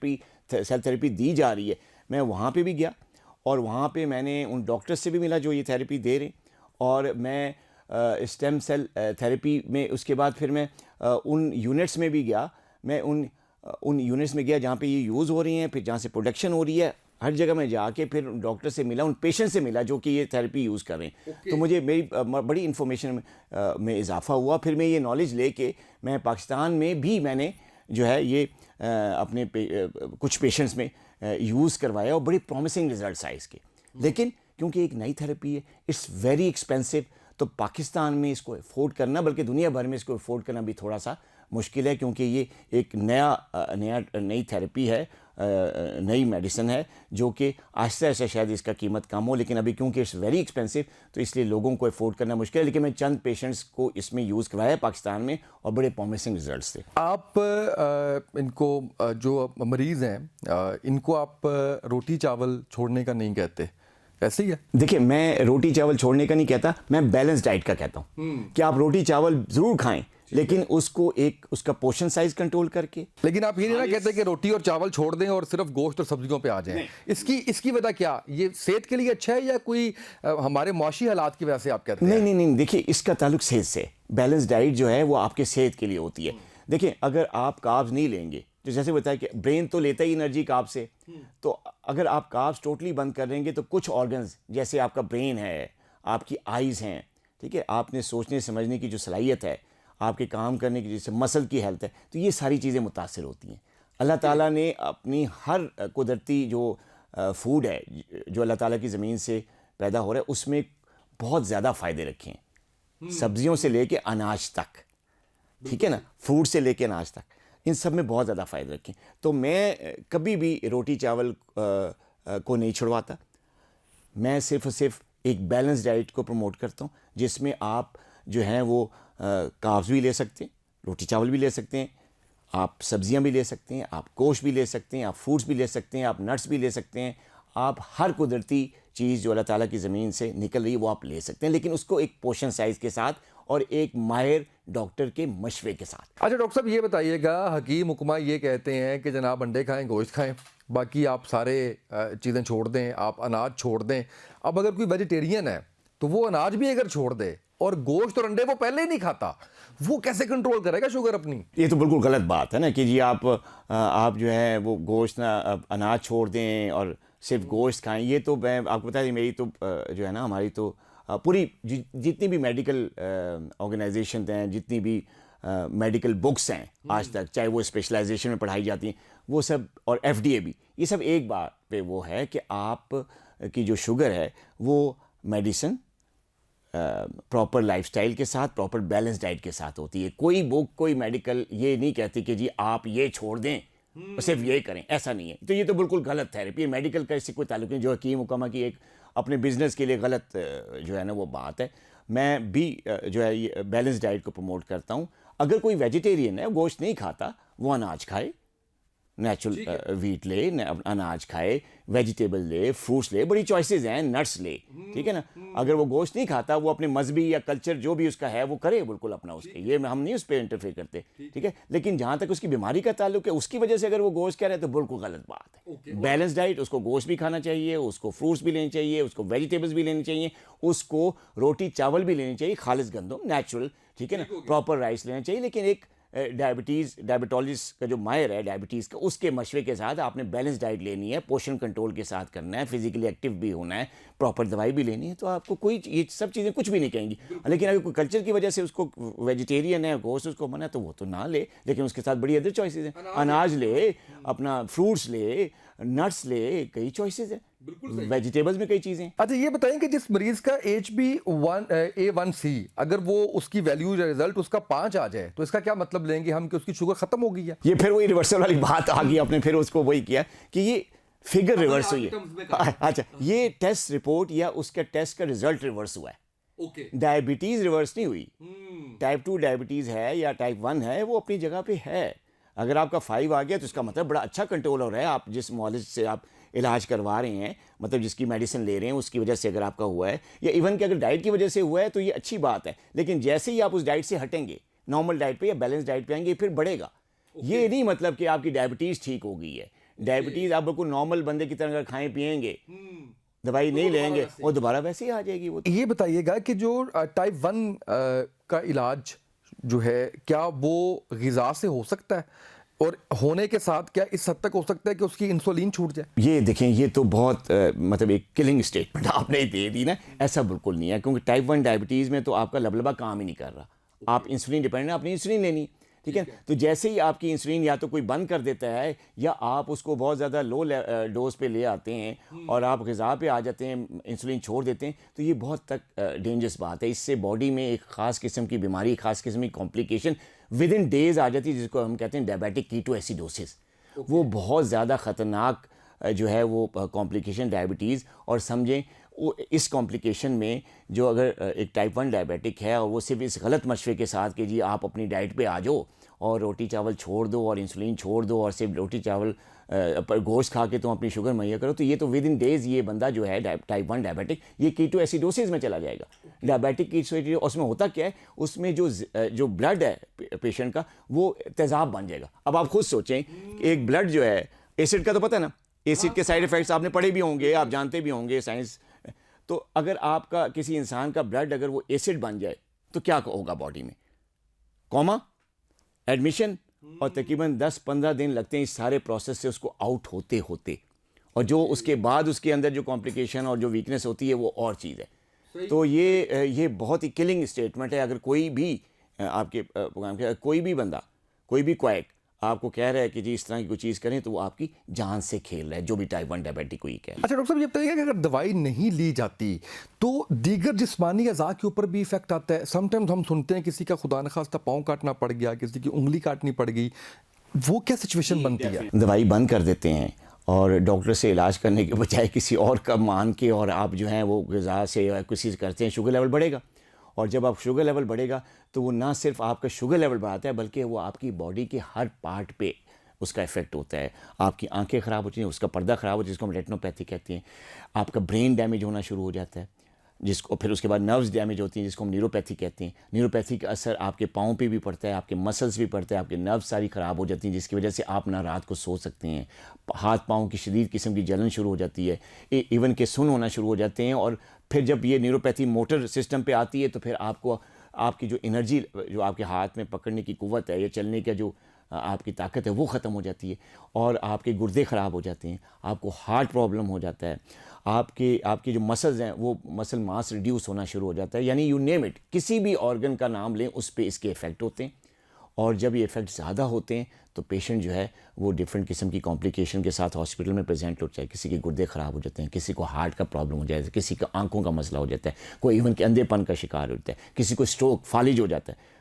थेरेपी दी जा रही है, मैं वहाँ पे भी गया और वहाँ पे मैंने उन डॉक्टर्स से भी मिला जो ये थेरेपी दे रहे हैं। और मैं स्टेम सेल थेरेपी में उसके बाद फिर मैं उन यूनिट्स में भी गया, मैं उन यूनिट्स में गया जहाँ पे ये यूज़ हो रही हैं, फिर जहाँ से प्रोडक्शन हो रही है, हर जगह मैं जाके फिर डॉक्टर से मिला, उन पेशेंट से मिला जो कि ये थेरेपी यूज़ कर रहे हैं। तो मुझे मेरी बड़ी इन्फॉर्मेशन में इजाफा हुआ। फिर मैं ये नॉलेज लेके मैं पाकिस्तान में भी मैंने जो है ये अपने कुछ पेशेंट्स में यूज़ करवाया और बड़ी प्रॉमिसिंग रिजल्ट्स आए इसके। लेकिन क्योंकि एक नई थेरेपी है, इट्स वेरी एक्सपेंसिव, तो पाकिस्तान में इसको अफोर्ड करना, बल्कि दुनिया भर में इसको अफोर्ड करना भी थोड़ा सा मुश्किल है, क्योंकि ये एक नई थेरेपी है, नई मेडिसिन है जो कि आहिस्ता आहिस्ता शायद इसका कीमत कम हो, लेकिन अभी क्योंकि इट्स वेरी एक्सपेंसिव तो इसलिए लोगों को अफोर्ड करना मुश्किल है। लेकिन मैं चंद पेशेंट्स को इसमें यूज़ करवाया पाकिस्तान में और बड़े प्रॉमिसिंग रिजल्ट्स थे। आप इनको जो मरीज़ हैं इनको आप रोटी चावल छोड़ने का नहीं कहते, ऐसे ही है? देखिए, मैं रोटी चावल छोड़ने का नहीं कहता, मैं बैलेंस डाइट का कहता हूँ कि आप रोटी चावल ज़रूर खाएं, लेकिन उसको उसका पोर्शन साइज कंट्रोल करके। लेकिन आप ये नहीं ना कहते कि रोटी और चावल छोड़ दें और सिर्फ गोश्त और सब्जियों पे आ जाएं। इसकी वजह क्या, ये सेहत के लिए अच्छा है या कोई हमारे मुआशी हालात की वजह से आप कहते हैं? नहीं, देखिए इसका ताल्लुक सेहत से। बैलेंस डाइट जो है वो आपके सेहत के लिए होती है। देखिए, अगर आप कार्ब्स नहीं लेंगे, तो जैसे बताया कि ब्रेन तो लेता ही एनर्जी कार्ब से, तो अगर आप कार्ब्स टोटली बंद कर देंगे तो कुछ ऑर्गन्स जैसे आपका ब्रेन है, आपकी आइज़ हैं, ठीक है, आपने सोचने समझने की जो सलाहियत है, आपके काम करने की जैसे मसल की हेल्थ है, तो ये सारी चीज़ें मुतासर होती हैं। अल्लाह ताला ने अपनी हर कुदरती जो फूड है जो अल्लाह ताला की ज़मीन से पैदा हो रहा है उसमें बहुत ज़्यादा फ़ायदे रखे हैं, सब्जियों से लेके अनाज तक, ठीक है ना, फ्रूट से लेके अनाज तक, इन सब में बहुत ज़्यादा फ़ायदे रखे हैं। तो मैं कभी भी रोटी चावल को नहीं छुड़वाता, मैं सिर्फ और सिर्फ एक बैलेंस डाइट को प्रमोट करता हूँ जिसमें आप जो हैं वो कार्ब्स भी ले सकते हैं, रोटी चावल भी ले सकते हैं, आप सब्जियां भी ले सकते हैं, आप गोश्त भी ले सकते हैं, आप फ्रूट्स भी ले सकते हैं, आप नट्स भी ले सकते हैं, आप हर कुदरती चीज़ जो अल्लाह ताला की ज़मीन से निकल रही है वो आप ले सकते हैं, लेकिन उसको एक पोर्शन साइज़ के साथ और एक माहिर डॉक्टर के मशवरे के साथ। अच्छा डॉक्टर साहब, ये बताइएगा, हकीम हुक्मा ये कहते हैं कि जनाब अंडे खाएं, गोश्त खाएं, बाकी आप सारे चीज़ें छोड़ दें, आप अनाज छोड़ दें। अब अगर कोई वेजिटेरियन है तो वो अनाज भी अगर छोड़ दे और गोश्त और अंडे वो पहले ही नहीं खाता, वो कैसे कंट्रोल करेगा शुगर अपनी? ये तो बिल्कुल गलत बात है ना कि जी आप जो है वो गोश्त ना अनाज छोड़ दें और सिर्फ गोश्त खाएं। ये तो मैं आपको बता दें, मेरी तो जो है ना हमारी तो पूरी जितनी भी मेडिकल ऑर्गेनाइजेशन हैं, जितनी भी मेडिकल बुक्स हैं आज तक, चाहे वो स्पेशलाइजेशन में पढ़ाई जाती हैं, वो सब, और FDA भी, ये सब एक बात पे वो है कि आप की जो शुगर है वो मेडिसिन प्रॉपर लाइफस्टाइल के साथ, प्रॉपर बैलेंस डाइट के साथ होती है। कोई बुक, कोई मेडिकल ये नहीं कहती कि जी आप ये छोड़ दें और सिर्फ ये करें, ऐसा नहीं है। तो ये तो बिल्कुल गलत थेरेपी है, मेडिकल का इससे कोई ताल्लुक नहीं। जो हकीम हुक्मा की एक अपने बिजनेस के लिए गलत जो है ना वो बात है। मैं भी जो है ये बैलेंस डाइट को प्रमोट करता हूँ। अगर कोई वेजिटेरियन है, गोश्त नहीं खाता, वो अनाज खाए, नेचुरल वीट ले, अनाज खाए, वेजिटेबल ले, फ्रूट्स ले, बड़ी चॉइसेस हैं, नट्स ले, ठीक है ना। अगर वो गोश्त नहीं खाता, वो अपने मजहबी या कल्चर जो भी उसका है वो करे बिल्कुल अपना, उसके ये हम नहीं उस पर इंटरफेयर करते, ठीक है। लेकिन जहाँ तक उसकी बीमारी का ताल्लुक है, उसकी वजह से अगर वो गोश्त कह रहे हैं तो बिल्कुल गलत बात है। बैलेंस डाइट, उसको गोश्त भी खाना चाहिए, उसको फ्रूट्स भी लेने चाहिए, उसको वेजिटेबल्स भी लेनी चाहिए, उसको रोटी चावल भी लेनी चाहिए, खालिस गंदम, नेचुरल, ठीक है ना, प्रॉपर राइस लेना चाहिए। लेकिन एक डायबिटोलॉजिस्ट का जो माहिर है डायबिटीज़ का, उसके मशवरे के साथ आपने बैलेंस डाइट लेनी है, पोषण कंट्रोल के साथ करना है, फिजिकली एक्टिव भी होना है, प्रॉपर दवाई भी लेनी है, तो आपको कोई ये सब चीज़ें कुछ भी नहीं कहेंगी। लेकिन अगर कोई कल्चर की वजह से उसको वेजिटेरियन है, गोश्त उसको मना, तो वो तो ना ले, लेकिन उसके साथ बड़ी अदर चॉइसेस हैं, अनाज ले, अपना फ्रूट्स ले, नट्स ले, कई चॉइसेस हैं, वेजिटेबल्स में कई चीज़ें। अच्छा ये बताएं कि जिस मरीज का HbA1c अगर वो उसकी वैल्यू या रिजल्ट उसका 5 आ जाए तो इसका क्या मतलब लेंगे हम कि उसकी शुगर खत्म हो गई है? ये फिर वही रिवर्सल वाली बात आ गई, आपने फिर उसको वही किया कि ये फिगर रिवर्स हुई है। अच्छा, ये टेस्ट रिपोर्ट या उसका टेस्ट का रिजल्ट रिवर्स हुआ है। डायबिटीज रिवर्स नहीं हुई। टाइप 2 डायबिटीज है या टाइप 1 है, वो अपनी जगह पे है। अगर आपका 5 आ गया तो इसका मतलब बड़ा अच्छा कंट्रोल हो रहा है। आप जिस मॉलिज से आप इलाज करवा रहे हैं, मतलब जिसकी मेडिसिन ले रहे हैं, उसकी वजह से अगर आपका हुआ है, या इवन कि अगर डाइट की वजह से हुआ है तो ये अच्छी बात है। लेकिन जैसे ही आप उस डाइट से हटेंगे, नॉर्मल डाइट पे या बैलेंस डाइट पे आएंगे, फिर बढ़ेगा। ये नहीं मतलब कि आपकी डायबिटीज़ ठीक हो गई है। डायबिटीज़ आप बिल्कुल नॉर्मल बंदे की तरह अगर खाएं पिएंगे, दवाई नहीं लेंगे, और दोबारा वैसे ही आ जाएगी वो। ये बताइएगा कि जो टाइप 1 का इलाज जो है, क्या वो ग़िज़ा से हो सकता है, और होने के साथ क्या इस हद तक हो सकता है कि उसकी इंसुलिन छूट जाए? ये देखें, ये तो बहुत मतलब एक किलिंग स्टेटमेंट आपने दे दी ना। ऐसा बिल्कुल नहीं है, क्योंकि टाइप 1 डायबिटीज़ में तो आपका लबलबा काम ही नहीं कर रहा। आप इंसुलिन डिपेंडेंट, आपने इंसुलिन लेनी, ठीक है। तो जैसे ही आपकी इंसुलिन या तो कोई बंद कर देता है, या आप उसको बहुत ज़्यादा लो डोज पे ले आते हैं और आप ग़िज़ा पे आ जाते हैं, इंसुलिन छोड़ देते हैं, तो ये बहुत तक डेंजरस बात है। इससे बॉडी में एक ख़ास किस्म की बीमारी, ख़ास किस्म की कॉम्प्लिकेशन विद इन डेज आ जाती है, जिसको हम कहते हैं डायबिटिक कीटोएसिडोसिस। वो बहुत ज़्यादा ख़तरनाक जो है वो कॉम्प्लिकेशन डायबिटीज़। और समझें वो इस कॉम्प्लिकेशन में जो अगर एक टाइप 1 डायबिटिक है और वो सिर्फ इस गलत मशवरे के साथ कि जी आप अपनी डाइट पे आ जाओ और रोटी चावल छोड़ दो और इंसुलिन छोड़ दो और सिर्फ रोटी चावल पर गोश्त खा के तुम अपनी शुगर मुहैया करो, तो ये तो विद इन डेज़ ये बंदा जो है टाइप 1 डायबिटिक, ये कीटोएसिडोसिस में चला जाएगा। डायबिटिक कीटोएसिडोसिस, उसमें होता क्या है, उसमें जो ब्लड है पेशेंट का, वो तेज़ाब बन जाएगा। अब आप खुद सोचें, एक ब्लड जो है, एसिड का तो पता है ना, एसिड के साइड इफ़ेक्ट्स आपने पढ़े भी होंगे, आप जानते भी होंगे साइंस। तो अगर आपका किसी इंसान का ब्लड अगर वो एसिड बन जाए तो क्या होगा बॉडी में? कोमा, एडमिशन, और तकरीबन 10-15 दिन लगते हैं इस सारे प्रोसेस से उसको आउट होते होते। और जो उसके बाद उसके अंदर जो कॉम्प्लिकेशन और जो वीकनेस होती है वो और चीज़ है। तो ये बहुत ही किलिंग स्टेटमेंट है। अगर कोई भी आपके प्रोग्राम के कोई भी बंदा, कोई भी क्वैक आपको कह रहा है कि जी इस तरह की कोई चीज़ करें, तो वो आपकी जान से खेल रहा है, जो भी टाइप 1 डायबिटिक को ये कह रहा है। अच्छा डॉक्टर साहब, ये बताइए कि अगर दवाई नहीं ली जाती तो दीगर जिस्मानी अज़ा के ऊपर भी इफेक्ट आता है? समटाइम्स हम सुनते हैं किसी का खुदा न खास्ता पाँव काटना पड़ गया, किसी की उंगली काटनी पड़ गई, वो क्या सिचुएशन बनती है? दवाई बंद कर देते हैं और डॉक्टर से इलाज करने के बजाय किसी और का मान के, और आप जो हैं वो ग़िज़ा से या किसी से करते हैं, शुगर लेवल बढ़ेगा। और जब आप शुगर लेवल बढ़ेगा तो वो ना सिर्फ आपका शुगर लेवल बढ़ाता है, बल्कि वो आपकी बॉडी के हर पार्ट पे उसका इफेक्ट होता है। आपकी आंखें ख़राब होती हैं, उसका पर्दा ख़राब होता है, जिसको हम रेटिनोपैथी कहते हैं। आपका ब्रेन डैमेज होना शुरू हो जाता है, जिसको फिर उसके बाद नर्व्स डैमेज होती हैं, जिसको हम न्यूरोपैथी कहते हैं। न्यूरोपैथी का असर आपके पाँव पे भी पड़ता है, आपके मसल्स भी पड़ता है, आपके नर्व्स सारी ख़राब हो जाती हैं, जिसकी वजह से आप ना रात को सो सकते हैं। हाथ पाँव की शदीद किस्म की जलन शुरू हो जाती है, इवन के सुन होना शुरू हो जाते हैं। और फिर जब ये न्यूरोपैथी मोटर सिस्टम पे आती है तो फिर आपको आपकी जो एनर्जी, जो आपके हाथ में पकड़ने की कुव्वत है या चलने का जो आपकी ताकत है, वो ख़त्म हो जाती है और आपके गुर्दे ख़राब हो जाते हैं, आपको हार्ट प्रॉब्लम हो जाता है, आपके जो मसल्स हैं वो मसल मास रिड्यूस होना शुरू हो जाता है। यानी यू नेम इट, किसी भी ऑर्गन का नाम लें उस पर इसके इफ़ेक्ट होते हैं। और जब ये इफ़ेक्ट ज़्यादा होते हैं तो पेशेंट जो है वो डिफरेंट किस्म की कॉम्प्लिकेशन के साथ हॉस्पिटल में प्रेजेंट होता है। किसी के गुर्दे ख़राब हो जाते हैं, किसी को हार्ट का प्रॉब्लम हो जाता है, किसी का आंखों का मसला हो जाता है, कोई इवन के अंधेपन का शिकार होता है, किसी को स्ट्रोक, फालिज हो जाता है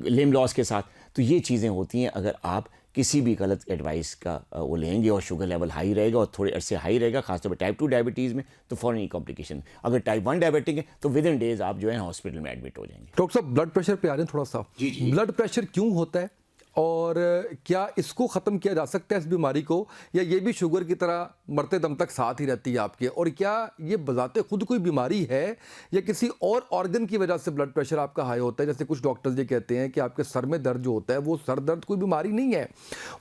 लिम्ब लॉस के साथ। तो ये चीज़ें होती हैं अगर आप किसी भी गलत एडवाइस का वो लेंगे और शुगर लेवल हाई रहेगा और थोड़े अरसे हाई रहेगा, खासतौर पर टाइप 2 डायबिटीज़ में, तो फ़ौरन ही कॉम्प्लिकेशन। अगर टाइप 1 डायबिटिक है तो विद इन डेज आप जो है हॉस्पिटल में एडमिट हो जाएंगे। डॉक्टर साहब, ब्लड प्रेशर पे आ रहे हैं थोड़ा सा। जी। ब्लड प्रेशर क्यों होता है और क्या इसको ख़त्म किया जा सकता है इस बीमारी को, या ये भी शुगर की तरह मरते दम तक साथ ही रहती है आपके? और क्या ये बजाते खुद कोई बीमारी है या किसी और ऑर्गन की वजह से ब्लड प्रेशर आपका हाई होता है? जैसे कुछ डॉक्टर्स ये कहते हैं कि आपके सर में दर्द जो होता है वो सर दर्द कोई बीमारी नहीं है,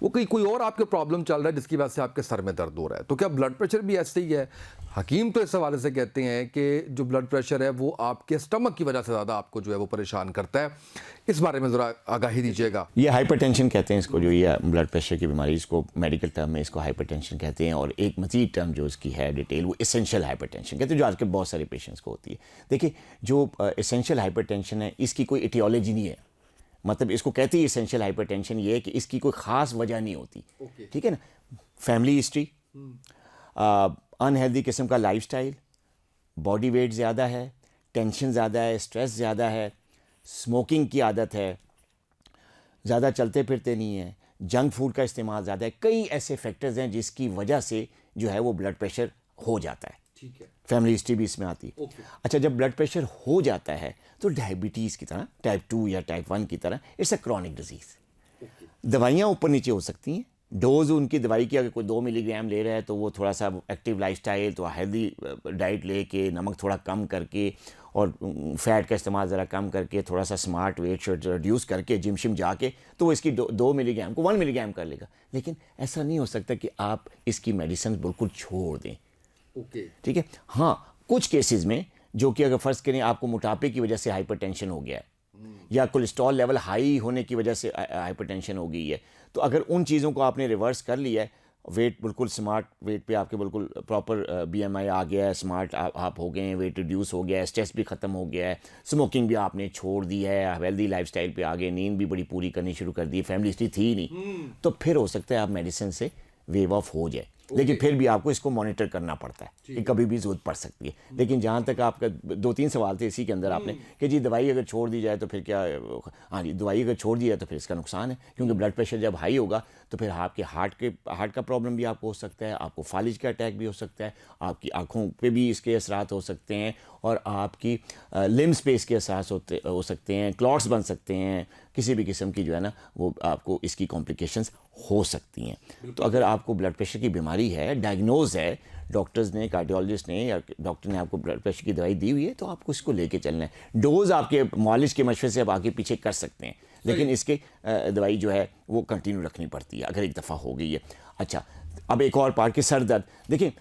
वो कोई और आपके प्रॉब्लम चल रहा है जिसकी वजह से आपके सर में दर्द हो रहा है। तो क्या ब्लड प्रेशर भी ऐसे ही है? हकीम तो इस हवाले से कहते हैं कि जो ब्लड प्रेशर है वो आपके स्टमक की वजह से ज़्यादा आपको जो है वो परेशान करता है। इस बारे में ज़रा आगाही दीजिएगा। ये हाइपरटेंशन कहते हैं इसको, जो ये ब्लड प्रेशर की बीमारी, इसको मेडिकल टर्म में इसको हाइपरटेंशन कहते हैं। और एक मज़ीद टर्म जो इसकी है डिटेल, वो एसेंशियल हाइपरटेंशन कहते हैं, जो आजकल बहुत सारे पेशेंट्स को होती है। देखिए, जो एसेंशियल हाइपरटेंशन है इसकी कोई एटियोलॉजी नहीं है, मतलब इसको कहते ही एसेंशियल हाइपरटेंशन ये है कि इसकी कोई ख़ास वजह नहीं होती। ठीक है ना? फैमिली हिस्ट्री, अनहेल्दी किस्म का लाइफस्टाइल, बॉडी वेट ज़्यादा है, टेंशन ज़्यादा है, स्ट्रेस ज़्यादा है, स्मोकिंग की आदत है, ज़्यादा चलते फिरते नहीं है, जंक फूड का इस्तेमाल ज़्यादा है। कई ऐसे फैक्टर्स हैं जिसकी वजह से जो है वो ब्लड प्रेशर हो जाता है। ठीक है। फैमिली हिस्ट्री भी इसमें आती है। अच्छा, जब ब्लड प्रेशर हो जाता है तो डायबिटीज़ की तरह, टाइप 2 या टाइप 1 की तरह, इट्स अ क्रॉनिक डिजीज़। दवाइयाँ ऊपर नीचे हो सकती हैं, डोज उनकी दवाई की अगर कोई 2 मिलीग्राम ले रहा है तो वो थोड़ा सा एक्टिव लाइफस्टाइल, तो हेल्दी डाइट लेके, नमक थोड़ा कम करके और फैट का इस्तेमाल ज़रा कम करके, थोड़ा सा स्मार्ट वेट रिड्यूस करके, जिम शिम जाके, तो वो इसकी 2 मिलीग्राम को 1 मिलीग्राम कर लेगा। लेकिन ऐसा नहीं हो सकता कि आप इसकी मेडिसिन बिल्कुल छोड़ दें। ठीक है? हाँ, कुछ केसेस में, जो कि अगर फ़र्ज़ करें आपको मोटापे की वजह से हाइपरटेंशन हो गया है या कोलेस्ट्रॉल लेवल हाई होने की वजह से हाइपरटेंशन हो गई है, तो अगर उन चीज़ों को आपने रिवर्स कर लिया है, वेट बिल्कुल स्मार्ट वेट पे आपके बिल्कुल प्रॉपर BMI आ गया है, स्मार्ट आप हो गए हैं, वेट रिड्यूस हो गया है, स्ट्रेस भी ख़त्म हो गया है, स्मोकिंग भी आपने छोड़ दी है, हेल्दी लाइफस्टाइल पे आ गए, नींद भी बड़ी पूरी करनी शुरू कर दी, फैमिली हिस्ट्री थी ही नहीं, तो फिर हो सकता है आप मेडिसिन से वेव ऑफ हो जाए। लेकिन फिर भी आपको इसको मॉनिटर करना पड़ता है कि कभी भी ज़रूरत पड़ सकती है। लेकिन जहाँ तक आपका 2-3 सवाल थे इसी के अंदर आपने कि जी दवाई अगर छोड़ दी जाए तो फिर क्या? हाँ जी, दवाई अगर छोड़ दी जाए तो फिर इसका नुकसान है, क्योंकि ब्लड प्रेशर जब हाई होगा तो फिर आपके हार्ट का प्रॉब्लम भी आपको हो सकता है, आपको फालिज का अटैक भी हो सकता है, आपकी आँखों पे भी इसके असरात हो सकते हैं, और आपकी लिम्ब स्पेस के असरात हो सकते हैं, क्लॉट्स बन सकते हैं, किसी भी किस्म की जो है ना वो आपको इसकी कॉम्प्लिकेशंस हो सकती हैं। तो अगर आपको ब्लड प्रेशर की बीमारी है, डायग्नोज है, डॉक्टर्स ने, कार्डियोलॉजिस्ट ने या डॉक्टर ने आपको ब्लड प्रेशर की दवाई दी हुई है, तो आपको इसको लेके चलना है। डोज आपके मालिश के मशवरे से आप आगे पीछे कर सकते हैं, लेकिन इसके दवाई जो है वो कंटिन्यू रखनी पड़ती है अगर एक दफ़ा हो गई है। अच्छा, अब एक और पार्ट के सर दर्द, देखिए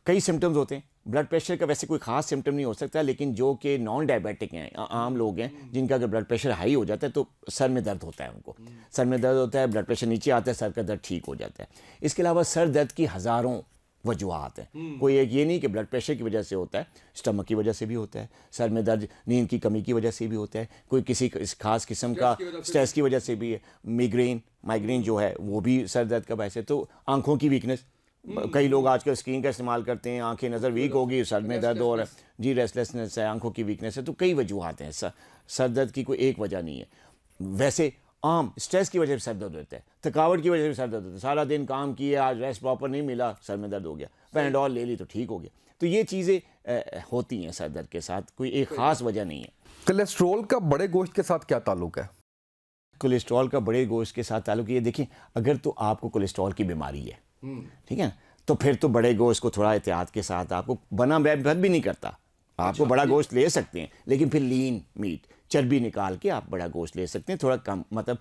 कई सिम्टम्स होते हैं। ब्लड प्रेशर का वैसे कोई ख़ास सिम्टम नहीं हो सकता, लेकिन जो कि नॉन डायबिटिक हैं, आम लोग हैं, जिनका अगर ब्लड प्रेशर हाई हो जाता है तो सर में दर्द होता है, उनको सर में दर्द होता है, ब्लड प्रेशर नीचे आता है, सर का दर्द ठीक हो जाता है। इसके अलावा सर दर्द की हज़ारों वजूहात हैं। कोई एक ये नहीं कि ब्लड प्रेशर की वजह से होता है, स्टमक की वजह से भी होता है, सर में दर्द नींद की कमी की वजह से भी होता है, कोई किसी खास किस्म का स्ट्रेस की वजह से भी है, माइग्रेन जो है वो भी सर दर्द का बायस है। तो आंखों की वीकनेस, कई लोग आजकल स्क्रीन का इस्तेमाल करते हैं, आंखें नज़र वीक होगी, सर में दर्द हो रहा है जी, रेस्टलेसनेस है, आंखों की वीकनेस है। तो कई वजूहात हैं, सर दर्द की कोई एक वजह नहीं है। वैसे आम स्ट्रेस की वजह से सर दर्द होता है, थकावट की वजह से सर दर्द होता है, सारा दिन काम किया, आज रेस्ट प्रॉपर नहीं मिला, सर में दर्द हो गया, पैराडोल ले ली तो ठीक हो गया। तो ये चीज़ें होती हैं सर दर्द के साथ, कोई एक ख़ास वजह नहीं है। कोलेस्ट्रॉल का बड़े गोश्त के साथ क्या ताल्लुक है? कोलेस्ट्रॉल का बड़े गोश्त के साथ ताल्लुक ये देखिए, अगर तो आपको कोलेस्ट्रॉल की बीमारी है, ठीक है, तो फिर तो बड़े गोश्त को थोड़ा एहतियात के साथ, आपको बना बैठ भी नहीं करता, आपको बड़ा गोश्त ले सकते हैं, लेकिन फिर लीन मीट, चर्बी निकाल के आप बड़ा गोश्त ले सकते हैं, थोड़ा कम, मतलब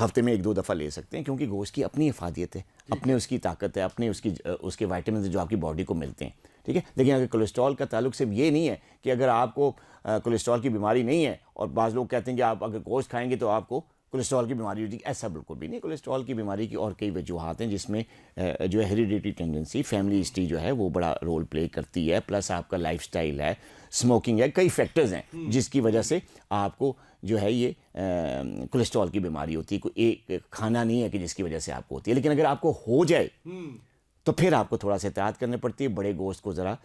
हफ्ते में 1-2 दफ़ा ले सकते हैं, क्योंकि गोश्त की अपनी इफादियत है, अपने उसकी ताकत है, अपने उसके विटामिन जो आपकी बॉडी को मिलते हैं, ठीक है। लेकिन अगर कोलेस्ट्रॉल का ताल्लुक सिर्फ ये नहीं है कि अगर आपको कोलेस्ट्रॉल की बीमारी नहीं है, और बाज़ लोग कहते हैं कि आप अगर गोश्त खाएंगे तो आपको कोलेस्ट्रॉल की बीमारी होती है, ऐसा बिल्कुल भी नहीं। कोलेस्ट्रॉल की बीमारी की और कई वजूहात हैं, जिसमें जो है हेरिडिटी टेंडेंसी, फैमिली हिस्ट्री जो है वो बड़ा रोल प्ले करती है, प्लस आपका लाइफस्टाइल है, स्मोकिंग है, कई फैक्टर्स हैं जिसकी वजह से आपको जो है ये कोलेस्ट्रॉल की बीमारी होती है। कोई एक खाना नहीं है कि जिसकी वजह से आपको होती है, लेकिन अगर आपको हो जाए तो फिर आपको थोड़ा सा एहतियात करनी पड़ती है। बड़े गोश्त को ज़रा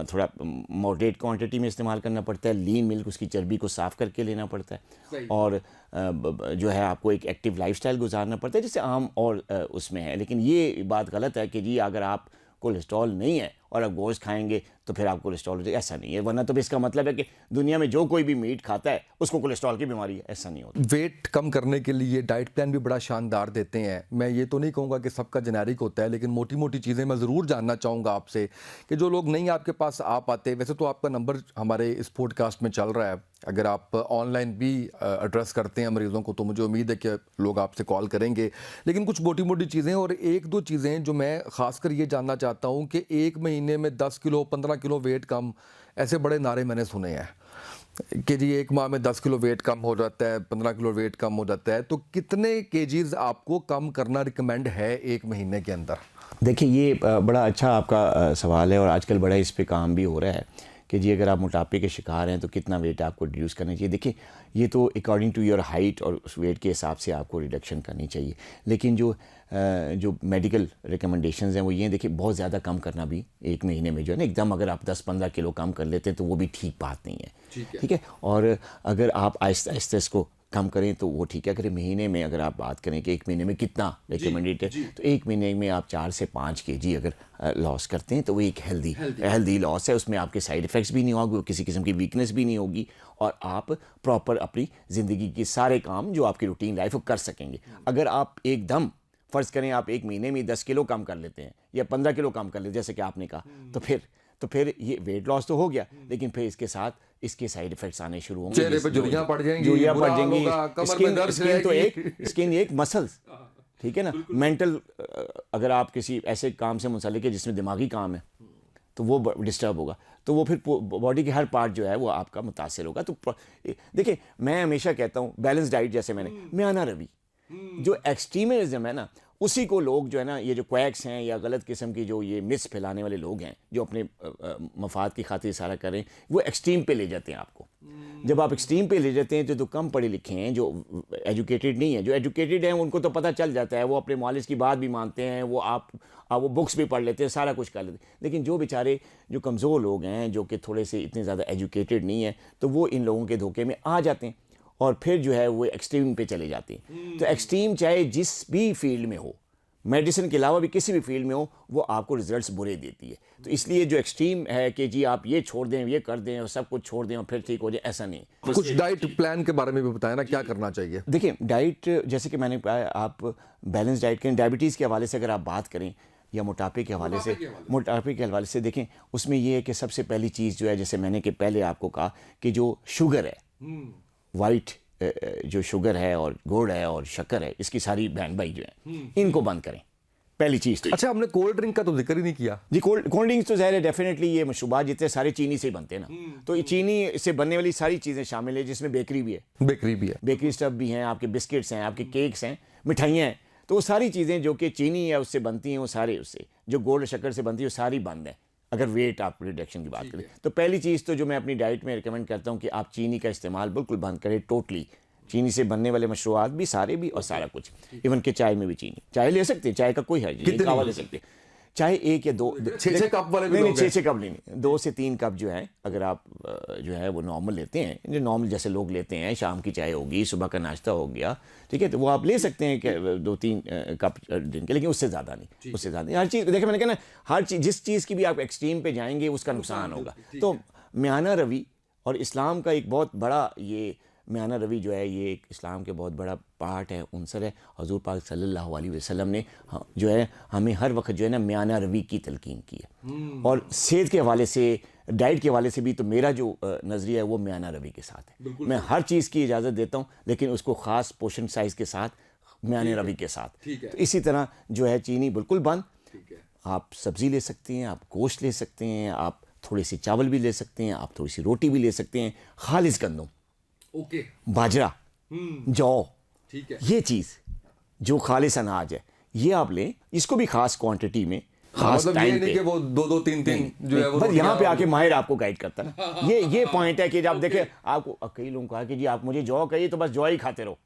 थोड़ा मॉडरेट क्वांटिटी में इस्तेमाल करना पड़ता है, लीन मिल्क, उसकी चर्बी को साफ़ करके लेना पड़ता है, और जो है आपको एक एक्टिव लाइफस्टाइल गुजारना पड़ता है, जिससे आम और उसमें है। लेकिन ये बात गलत है कि जी अगर आप कोलेस्ट्रॉल नहीं है और आप गोश्त खाएंगे तो फिर आपको कोलेस्ट्रॉल हो जाएगा, ऐसा नहीं है। वरना तो इसका मतलब है कि दुनिया में जो कोई भी मीट खाता है उसको कोलेस्ट्रॉल की बीमारी है, ऐसा नहीं होता। वेट कम करने के लिए डाइट प्लान भी बड़ा शानदार देते हैं। मैं ये तो नहीं कहूँगा कि सबका जेनेरिक होता है, लेकिन मोटी मोटी चीज़ें मैं ज़रूर जानना चाहूँगा आपसे कि जो लोग नहीं आपके पास आ पाते, वैसे तो आपका नंबर हमारे इस पॉडकास्ट में चल रहा है, अगर आप ऑनलाइन भी एड्रेस करते हैं मरीज़ों को तो मुझे उम्मीद है कि लोग आपसे कॉल करेंगे। लेकिन कुछ मोटी मोटी चीज़ें और 1-2 चीज़ें जो मैं ख़ासकर ये जानना चाहता हूँ कि 1 महीने में 10 किलो 15 किलो वेट कम, ऐसे बड़े नारे मैंने सुने हैं कि जी 1 माह में 10 किलो वेट कम हो जाता है, 15 किलो वेट कम हो जाता है। तो कितने केजीज़ आपको कम करना रिकमेंड है 1 महीने के अंदर? देखिए ये बड़ा अच्छा आपका सवाल है, और आजकल बड़ा इस पे काम भी हो रहा है कि जी अगर आप मोटापे के शिकार हैं तो कितना वेट आपको रिड्यूस करना चाहिए। देखिए ये तो अकॉर्डिंग टू योर हाइट और उस वेट के हिसाब से आपको रिडक्शन करनी चाहिए, लेकिन जो मेडिकल रिकमेंडेशंस हैं वो ये हैं, देखिए बहुत ज़्यादा कम करना भी 1 महीने में जो है ना, एकदम अगर आप 10-15 किलो कम कर लेते हैं तो वो भी ठीक बात नहीं है, ठीक है। और अगर आप आहिस्ता आहिस्ता इसको कम करें तो वो ठीक है। अगर महीने में अगर आप बात करें कि 1 महीने में कितना रिकमेंडेड है, तो 1 महीने में आप 4 से 5 kg अगर लॉस करते हैं तो वो एक हेल्दी लॉस है। उसमें आपके साइड इफ़ेक्ट्स भी नहीं होंगे, किसी किस्म की वीकनेस भी नहीं होगी, और आप प्रॉपर अपनी ज़िंदगी के सारे काम जो आपकी रूटीन लाइफ वो कर सकेंगे। अगर आप एकदम फ़र्ज़ करें आप 1 महीने में 10 किलो कम कर लेते हैं या 15 किलो कम कर लेते हैं जैसे कि आपने कहा, तो फिर ये वेट लॉस तो हो गया, लेकिन फिर इसके साथ इसके साइड इफेक्ट्स आने शुरू होंगे, चेहरे पे झुर्रियां पड़ जाएंगी, स्किन एक मसल्स, ठीक है ना। मेंटल अगर आप किसी ऐसे काम से मुंसलिक है जिसमें दिमागी काम है तो वो डिस्टर्ब होगा, तो वो फिर बॉडी के हर पार्ट जो है वो आपका मुतासिर होगा। तो देखिए मैं हमेशा कहता हूँ बैलेंस डाइट, जैसे मैं आना रवि, जो एक्सट्रीमिज्म है ना उसी को लोग जो है ना, ये जो क्वैक्स हैं या गलत किस्म की जो ये मिस फैलाने वाले लोग हैं जो अपने मफाद की खातिर इशारा कर रहे हैं, वो एक्सट्रीम पे ले जाते हैं आपको। जब आप एक्सट्रीम पे ले जाते हैं तो जो कम पढ़े लिखे हैं, जो एजुकेटेड नहीं है, जो एजुकेटेड हैं उनको तो पता चल जाता है, वो अपने मालिश की बात भी मानते हैं, वो बुक्स भी पढ़ लेते हैं, सारा कुछ कर लेते हैं। लेकिन जो बेचारे जो कमज़ोर लोग हैं, जो कि थोड़े से इतने ज़्यादा एजुकेटेड नहीं है, तो वो इन लोगों के धोखे में आ जाते हैं और फिर जो है वो एक्सट्रीम पे चले जाते हैं। तो एक्सट्रीम चाहे जिस भी फील्ड में हो, मेडिसिन के अलावा भी किसी भी फील्ड में हो, वो आपको रिजल्ट्स बुरे देती है। तो इसलिए जो एक्सट्रीम है कि जी आप ये छोड़ दें, ये कर दें और सब कुछ छोड़ दें और फिर ठीक हो जाए, ऐसा नहीं। कुछ डाइट प्लान के बारे में भी बताएं ना, क्या करना चाहिए? देखिए डाइट, जैसे कि मैंने कहा, आप बैलेंस डाइट करें। डायबिटीज़ के हवाले से अगर आप बात करें या मोटापे के हवाले से देखें, उसमें ये है कि सबसे पहली चीज़ जो है, जैसे मैंने कि पहले आपको कहा कि जो शुगर है, वाइट जो शुगर है और गुड़ है और शक्कर है, इसकी सारी बहन भाई जो है इनको बंद करें, पहली चीज़। अच्छा, हमने कोल्ड ड्रिंक का तो जिक्र ही नहीं किया जी। कोल्ड ड्रिंक्स तो ज़ाहिर है डेफिनेटली ये मशरूबात जितने सारे चीनी से ही बनते हैं ना, तो ये चीनी से बनने वाली सारी चीज़ें शामिल है, जिसमें बेकरी भी है, बेकरी स्टफ भी हैं, आपके बिस्किट्स हैं, आपके केक्स हैं, मिठाइयाँ हैं। तो वो सारी चीज़ें जो कि चीनी है उससे बनती हैं, वो सारे उससे जो गोल शक्कर से बनती है वो सारी बंद है। अगर वेट आप रिडक्शन की बात करें तो पहली चीज़ तो जो मैं अपनी डाइट में रिकमेंड करता हूँ कि आप चीनी का इस्तेमाल बिल्कुल बंद करें टोटली। चीनी से बनने वाले मशरूबात भी सारे भी और सारा कुछ, इवन के चाय में भी चीनी, चाय ले सकते हैं, चाय का कोई हर्ज नहीं, कावा ले सकते हैं, चाहे 1 या 2 छः कप वाले भी नहीं लोग हैं। 6 कप नहीं, 2 से 3 कप जो है अगर आप जो है वो नॉर्मल लेते हैं, जो नॉर्मल जैसे लोग लेते हैं, शाम की चाय होगी, सुबह का नाश्ता हो गया, ठीक है, तो वो आप ले सकते हैं कि 2-3 कप दिन के, लेकिन उससे ज़्यादा नहीं, उससे ज़्यादा नहीं। हर चीज़ देखिए, मैंने कहा ना, हर चीज़, जिस चीज़ की भी आप एक्सट्रीम पे जाएंगे उसका नुकसान होगा। तो म्याना रवि और इस्लाम का एक बहुत बड़ा ये म्याना रवि जो है ये एक इस्लाम के बहुत बड़ा पार्ट है, उनसर है। हजूर पाक सल्लल्लाहु अलैहि वसल्लम ने जो है हमें हर वक्त जो है ना म्याना रवि की तलकीन की है। और सेहत के हवाले से, डाइट के हवाले से भी तो मेरा जो नज़रिया है वो म्याना रवि के साथ है। मैं हर चीज़ की इजाज़त देता हूँ, लेकिन उसको ख़ास पोषण साइज़ के साथ, म्याना रवि के साथ। तो इसी तरह जो है चीनी बिल्कुल बंद, आप सब्ज़ी ले सकते हैं, आप गोश्त ले सकते हैं, आप थोड़ी सी चावल भी ले सकते हैं, आप थोड़ी सी रोटी भी ले सकते हैं, खालिस गंदम, बाजरा, जौ, ये चीज़ जो खालिस अनाज है ये आप लें, इसको भी खास क्वांटिटी में, खास मतलब ये टाइम नहीं पे। कि वो 2-2 3-3 जो है वो बस यहाँ पे रोटियां- आके माहिर आपको गाइड करता है। ये पॉइंट है कि जब देखे आपको, कई लोगों को कहा कि जी आप मुझे जौ कहिए तो बस जौ ही खाते रहो,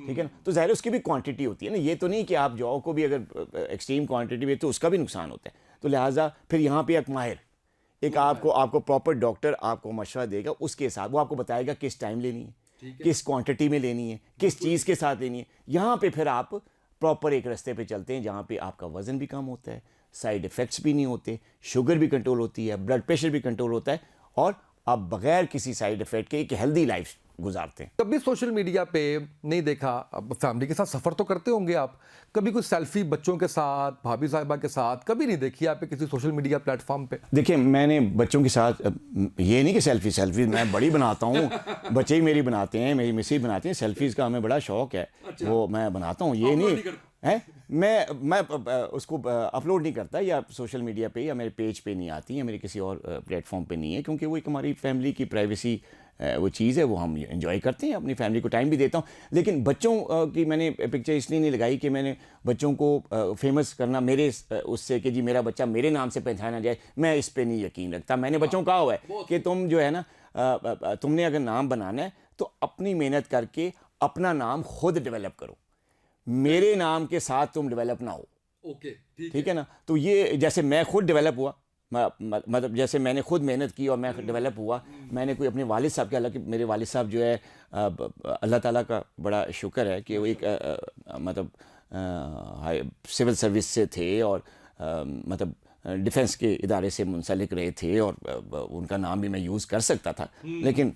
ठीक है ना, तो ज़ाहिर है उसकी भी क्वांटिटी होती है ना, ये तो नहीं कि आप जौ को भी अगर एक्सट्रीम क्वांटिटी में तो उसका भी नुकसान होता है। तो लिहाजा फिर यहाँ पे एक माहिर, एक आपको प्रॉपर डॉक्टर आपको मशवरा देगा, उसके हिसाब वो आपको बताएगा किस टाइम लेनी है, किस क्वांटिटी में लेनी है, किस चीज़ के साथ लेनी है। यहाँ पे फिर आप प्रॉपर एक रास्ते पे चलते हैं जहाँ पे आपका वज़न भी कम होता है, साइड इफ़ेक्ट्स भी नहीं होते, शुगर भी कंट्रोल होती है, ब्लड प्रेशर भी कंट्रोल होता है, और आप बगैर किसी साइड इफ़ेक्ट के एक हेल्दी लाइफ गुजारते हैं। कभी सोशल मीडिया पे नहीं देखा, अब फैमिली के साथ सफ़र तो करते होंगे आप, कभी कोई सेल्फी बच्चों के साथ, भाभी साहिबा के साथ कभी नहीं देखी आपने किसी सोशल मीडिया प्लेटफॉर्म पे? देखिए, मैंने बच्चों के साथ ये नहीं कि सेल्फी मैं बड़ी बनाता हूँ, बच्चे ही मेरी बनाते हैं, मेरी मिसेज बनाती हैं, सेल्फीज़ का हमें बड़ा शौक़ है। वो मैं बनाता हूँ, ये नहीं है, मैं उसको अपलोड नहीं करता, या सोशल मीडिया पे या मेरे पेज पे नहीं आती है, मेरे किसी और प्लेटफॉर्म पे नहीं है, क्योंकि वो एक हमारी फैमिली की प्राइवेसी वो चीज़ है, वो हम एंजॉय करते हैं, अपनी फैमिली को टाइम भी देता हूँ। लेकिन बच्चों की मैंने पिक्चर इसलिए नहीं लगाई कि मैंने बच्चों को फेमस करना मेरे उससे कि जी मेरा बच्चा मेरे नाम से पहचाना जाए, मैं इस पे नहीं यकीन रखता। मैंने बच्चों को कहा हुआ है कि तुम जो है ना, तुमने अगर नाम बनाना है तो अपनी मेहनत करके अपना नाम खुद डेवलप करो, मेरे नाम के साथ तुम डेवलप ना हो। ठीक है ना। तो ये जैसे मैं खुद डेवलप हुआ, मतलब जैसे मैंने खुद मेहनत की और मैं डेवलप हुआ, मैंने कोई अपने वालिद साहब के, हालांकि मेरे वालिद साहब जो है अल्लाह ताला का बड़ा शुक्र है कि वो एक मतलब सिविल सर्विस से थे और मतलब डिफेंस के इदारे से मुंसलिक रहे थे, और उनका नाम भी मैं यूज़ कर सकता था, लेकिन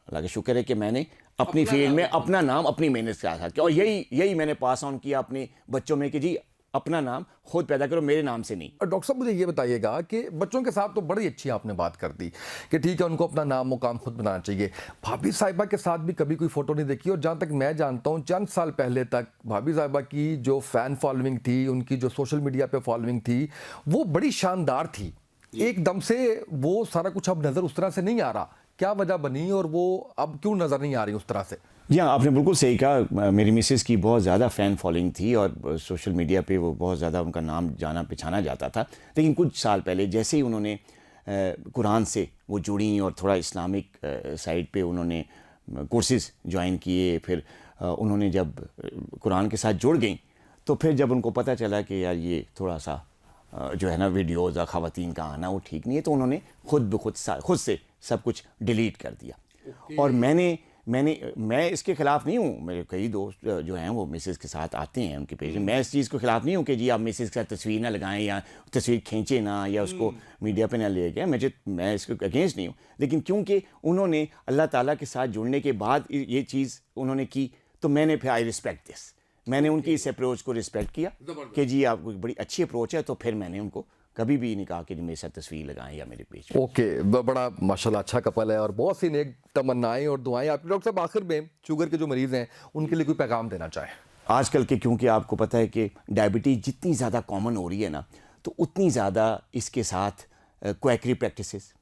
अल्लाह का शुक्र है कि मैंने अपनी फील्ड में अपना नाम अपनी मेहनत से आया था, और यही मैंने पास ऑन किया अपने बच्चों में कि जी अपना नाम खुद पैदा करो, मेरे नाम से नहीं। और डॉक्टर साहब मुझे ये बताइएगा कि बच्चों के साथ तो बड़ी अच्छी आपने बात कर दी कि ठीक है उनको अपना नाम मुकाम खुद बनाना चाहिए, भाभी साहिबा के साथ भी कभी कोई फ़ोटो नहीं देखी, और जहाँ तक मैं जानता हूँ चंद साल पहले तक भाभी साहिबा की जो फ़ैन फॉलोइंग थी, उनकी जो सोशल मीडिया पे फॉलोइंग थी, वो बड़ी शानदार थी। एकदम से वो सारा कुछ अब नज़र उस तरह से नहीं आ रहा, क्या वजह बनी और वो अब क्यों नज़र नहीं आ रही उस तरह से? जी हाँ, आपने बिल्कुल सही कहा। मेरी मिसेज़ की बहुत ज़्यादा फ़ैन फॉलोइंग थी और सोशल मीडिया पे वो बहुत ज़्यादा उनका नाम जाना पहचाना जाता था, लेकिन कुछ साल पहले जैसे ही उन्होंने कुरान से वो जुड़ी और थोड़ा इस्लामिक साइड पे उन्होंने कोर्सेज़ ज्वाइन किए, फिर उन्होंने जब कुरान के साथ जुड़ गई, तो फिर जब उनको पता चला कि यार ये थोड़ा सा जो है ना वीडियोज़ और ख़वातीन का आना वो ठीक नहीं है, तो उन्होंने खुद से सब कुछ डिलीट कर दिया। और मैं इसके ख़िलाफ़ नहीं हूँ, मेरे कई दोस्त जो हैं वो मिसेज़ के साथ आते हैं उनके पेज में, मैं इस चीज़ के ख़िलाफ़ नहीं हूँ कि जी आप मिसेज़ के साथ तस्वीर ना लगाएं या तस्वीर खींचे ना या उसको मीडिया पे ना ले गए, मैं इसके अगेंस्ट नहीं हूँ, लेकिन क्योंकि उन्होंने अल्लाह ताला के साथ जुड़ने के बाद ये चीज़ उन्होंने की, तो मैंने फिर आई रिस्पेक्ट दिस, मैंने उनकी इस अप्रोच को रिस्पेक्ट किया कि जी आपको बड़ी अच्छी अप्रोच है, तो फिर मैंने उनको कभी भी नहीं कहा कि मेरे साथ तस्वीर लगाएं या मेरे पेज। ओके, बड़ा माशाल्लाह अच्छा कपल है और बहुत सी नेक तमन्नाएं और दुआएं आपके। डॉक्टर साहब आखिर में शुगर के जो मरीज़ हैं उनके लिए कोई पैगाम देना चाहें? आजकल के, क्योंकि आपको पता है कि डायबिटीज़ जितनी ज़्यादा कॉमन हो रही है ना, तो उतनी ज़्यादा इसके साथ क्वैकरी प्रैक्टिसेस,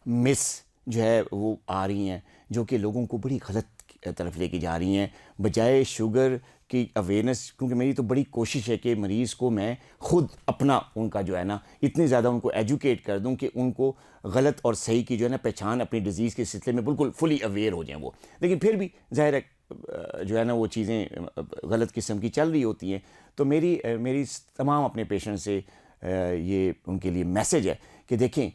मिस जो है वो आ रही हैं, जो कि लोगों को बड़ी गलत तरफ लेके जा रही हैं बजाय शुगर की अवेयरनेस, क्योंकि मेरी तो बड़ी कोशिश है कि मरीज़ को मैं ख़ुद अपना उनका जो है ना इतनी ज़्यादा उनको एजुकेट कर दूं कि उनको गलत और सही की जो है ना पहचान अपनी डिज़ीज़ के सिलसिले में बिल्कुल फुली अवेयर हो जाएं वो। लेकिन फिर भी ज़ाहिर है जो है ना वो चीज़ें गलत किस्म की चल रही होती हैं। तो मेरी तमाम अपने पेशेंट से ये उनके लिए मैसेज है कि देखें,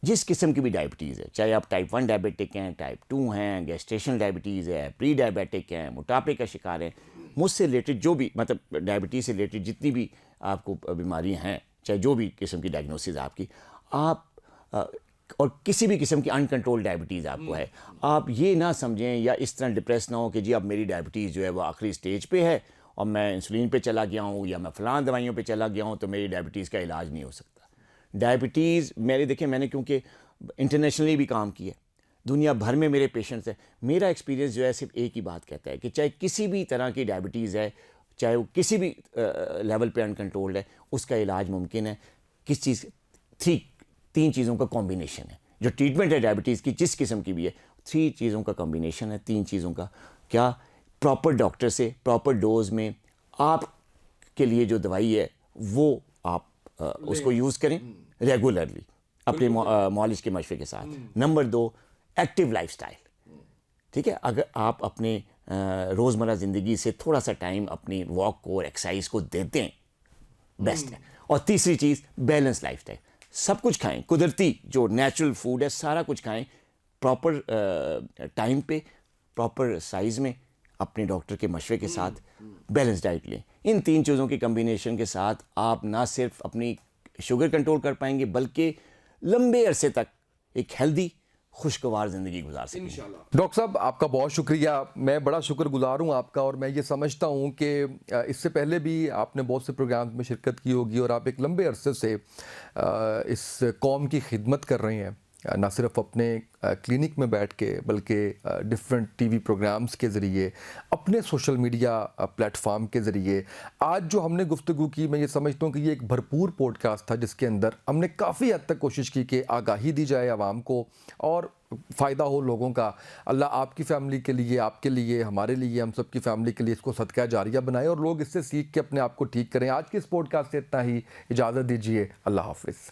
जिस किस्म की भी डायबिटीज़ है, चाहे आप टाइप 1 डायबिटिक हैं, टाइप 2 हैं, गेस्टेशनल डायबिटीज़ है, प्री डायबिटिक हैं, मोटापे का शिकार हैं, मुझसे रिलेटेड जो भी मतलब डायबिटीज़ से रिलेटेड जितनी भी आपको बीमारियां हैं, चाहे जो भी किस्म की डायग्नोसिस है आपकी, आप और किसी भी किस्म की अनकंट्रोल डायबिटीज़ आपको है, आप ये ना समझें या इस तरह डिप्रेस ना हो कि जी अब मेरी डायबिटीज़ जो है वो आखिरी स्टेज पे है और मैं इंसुलिन पे चला गया हूँ या मैं फ़लाँ दवाइयों पे चला गया हूँ तो मेरी डायबिटीज़ का इलाज नहीं हो सकता। डायबिटीज़ मैंने क्योंकि इंटरनेशनली भी काम किया, दुनिया भर में मेरे पेशेंट्स हैं, मेरा एक्सपीरियंस जो है सिर्फ एक ही बात कहता है कि चाहे किसी भी तरह की डायबिटीज़ है, चाहे वो किसी भी लेवल पे अनकंट्रोल्ड है, उसका इलाज मुमकिन है। किस चीज़ तीन चीज़ों का कॉम्बिनेशन है। जो ट्रीटमेंट है डायबिटीज़ की जिस किस्म की भी है, 3 चीज़ों का कॉम्बिनेशन है। 3 चीज़ों का क्या, प्रॉपर डॉक्टर से प्रॉपर डोज में आपके लिए जो दवाई है वो आप उसको यूज़ करें रेगुलरली अपने मॉलिज के मशवरे के साथ। Number 2, active lifestyle. ठीक है, अगर आप अपने रोज़मर्रा ज़िंदगी से थोड़ा सा टाइम अपनी वॉक को और एक्सरसाइज को देते हैं, बेस्ट है। और तीसरी चीज़, बैलेंस लाइफस्टाइल। सब कुछ खाएं, कुदरती जो नेचुरल फूड है सारा कुछ खाएं, प्रॉपर टाइम पे, प्रॉपर साइज़ में, अपने डॉक्टर के मशवरे के साथ बैलेंस डाइट लें। इन 3 चीज़ों के कम्बिनेशन के साथ आप ना सिर्फ अपनी शुगर कंट्रोल कर पाएंगे बल्कि लंबे अरसे तक एक हेल्दी खुशगवार ज़िंदगी गुजार सकेंगे। डॉक्टर साहब, आपका बहुत शुक्रिया। मैं बड़ा शुक्रगुजार हूँ आपका, और मैं ये समझता हूँ कि इससे पहले भी आपने बहुत से प्रोग्राम में शिरकत की होगी और आप एक लंबे अरसे से इस कौम की खिदमत कर रहे हैं, ना सिर्फ अपने क्लिनिक में बैठ के बल्कि डिफरेंट टीवी प्रोग्राम्स के ज़रिए, अपने सोशल मीडिया प्लेटफॉर्म के ज़रिए। आज जो हमने गुफ्तगू की, मैं ये समझता हूँ कि ये एक भरपूर पॉडकास्ट था जिसके अंदर हमने काफ़ी हद तक कोशिश की कि आगाही दी जाए आवाम को और फ़ायदा हो लोगों का। अल्लाह आपकी फ़ैमिली के लिए, आपके लिए, हमारे लिए, हम सब की फ़ैमिली के लिए इसको सदका जारिया बनाए और लोग इससे सीख के अपने आप को ठीक करें। आज के इस पॉडकास्ट से इतना ही, इजाज़त दीजिए। अल्लाह हाफ़िज़।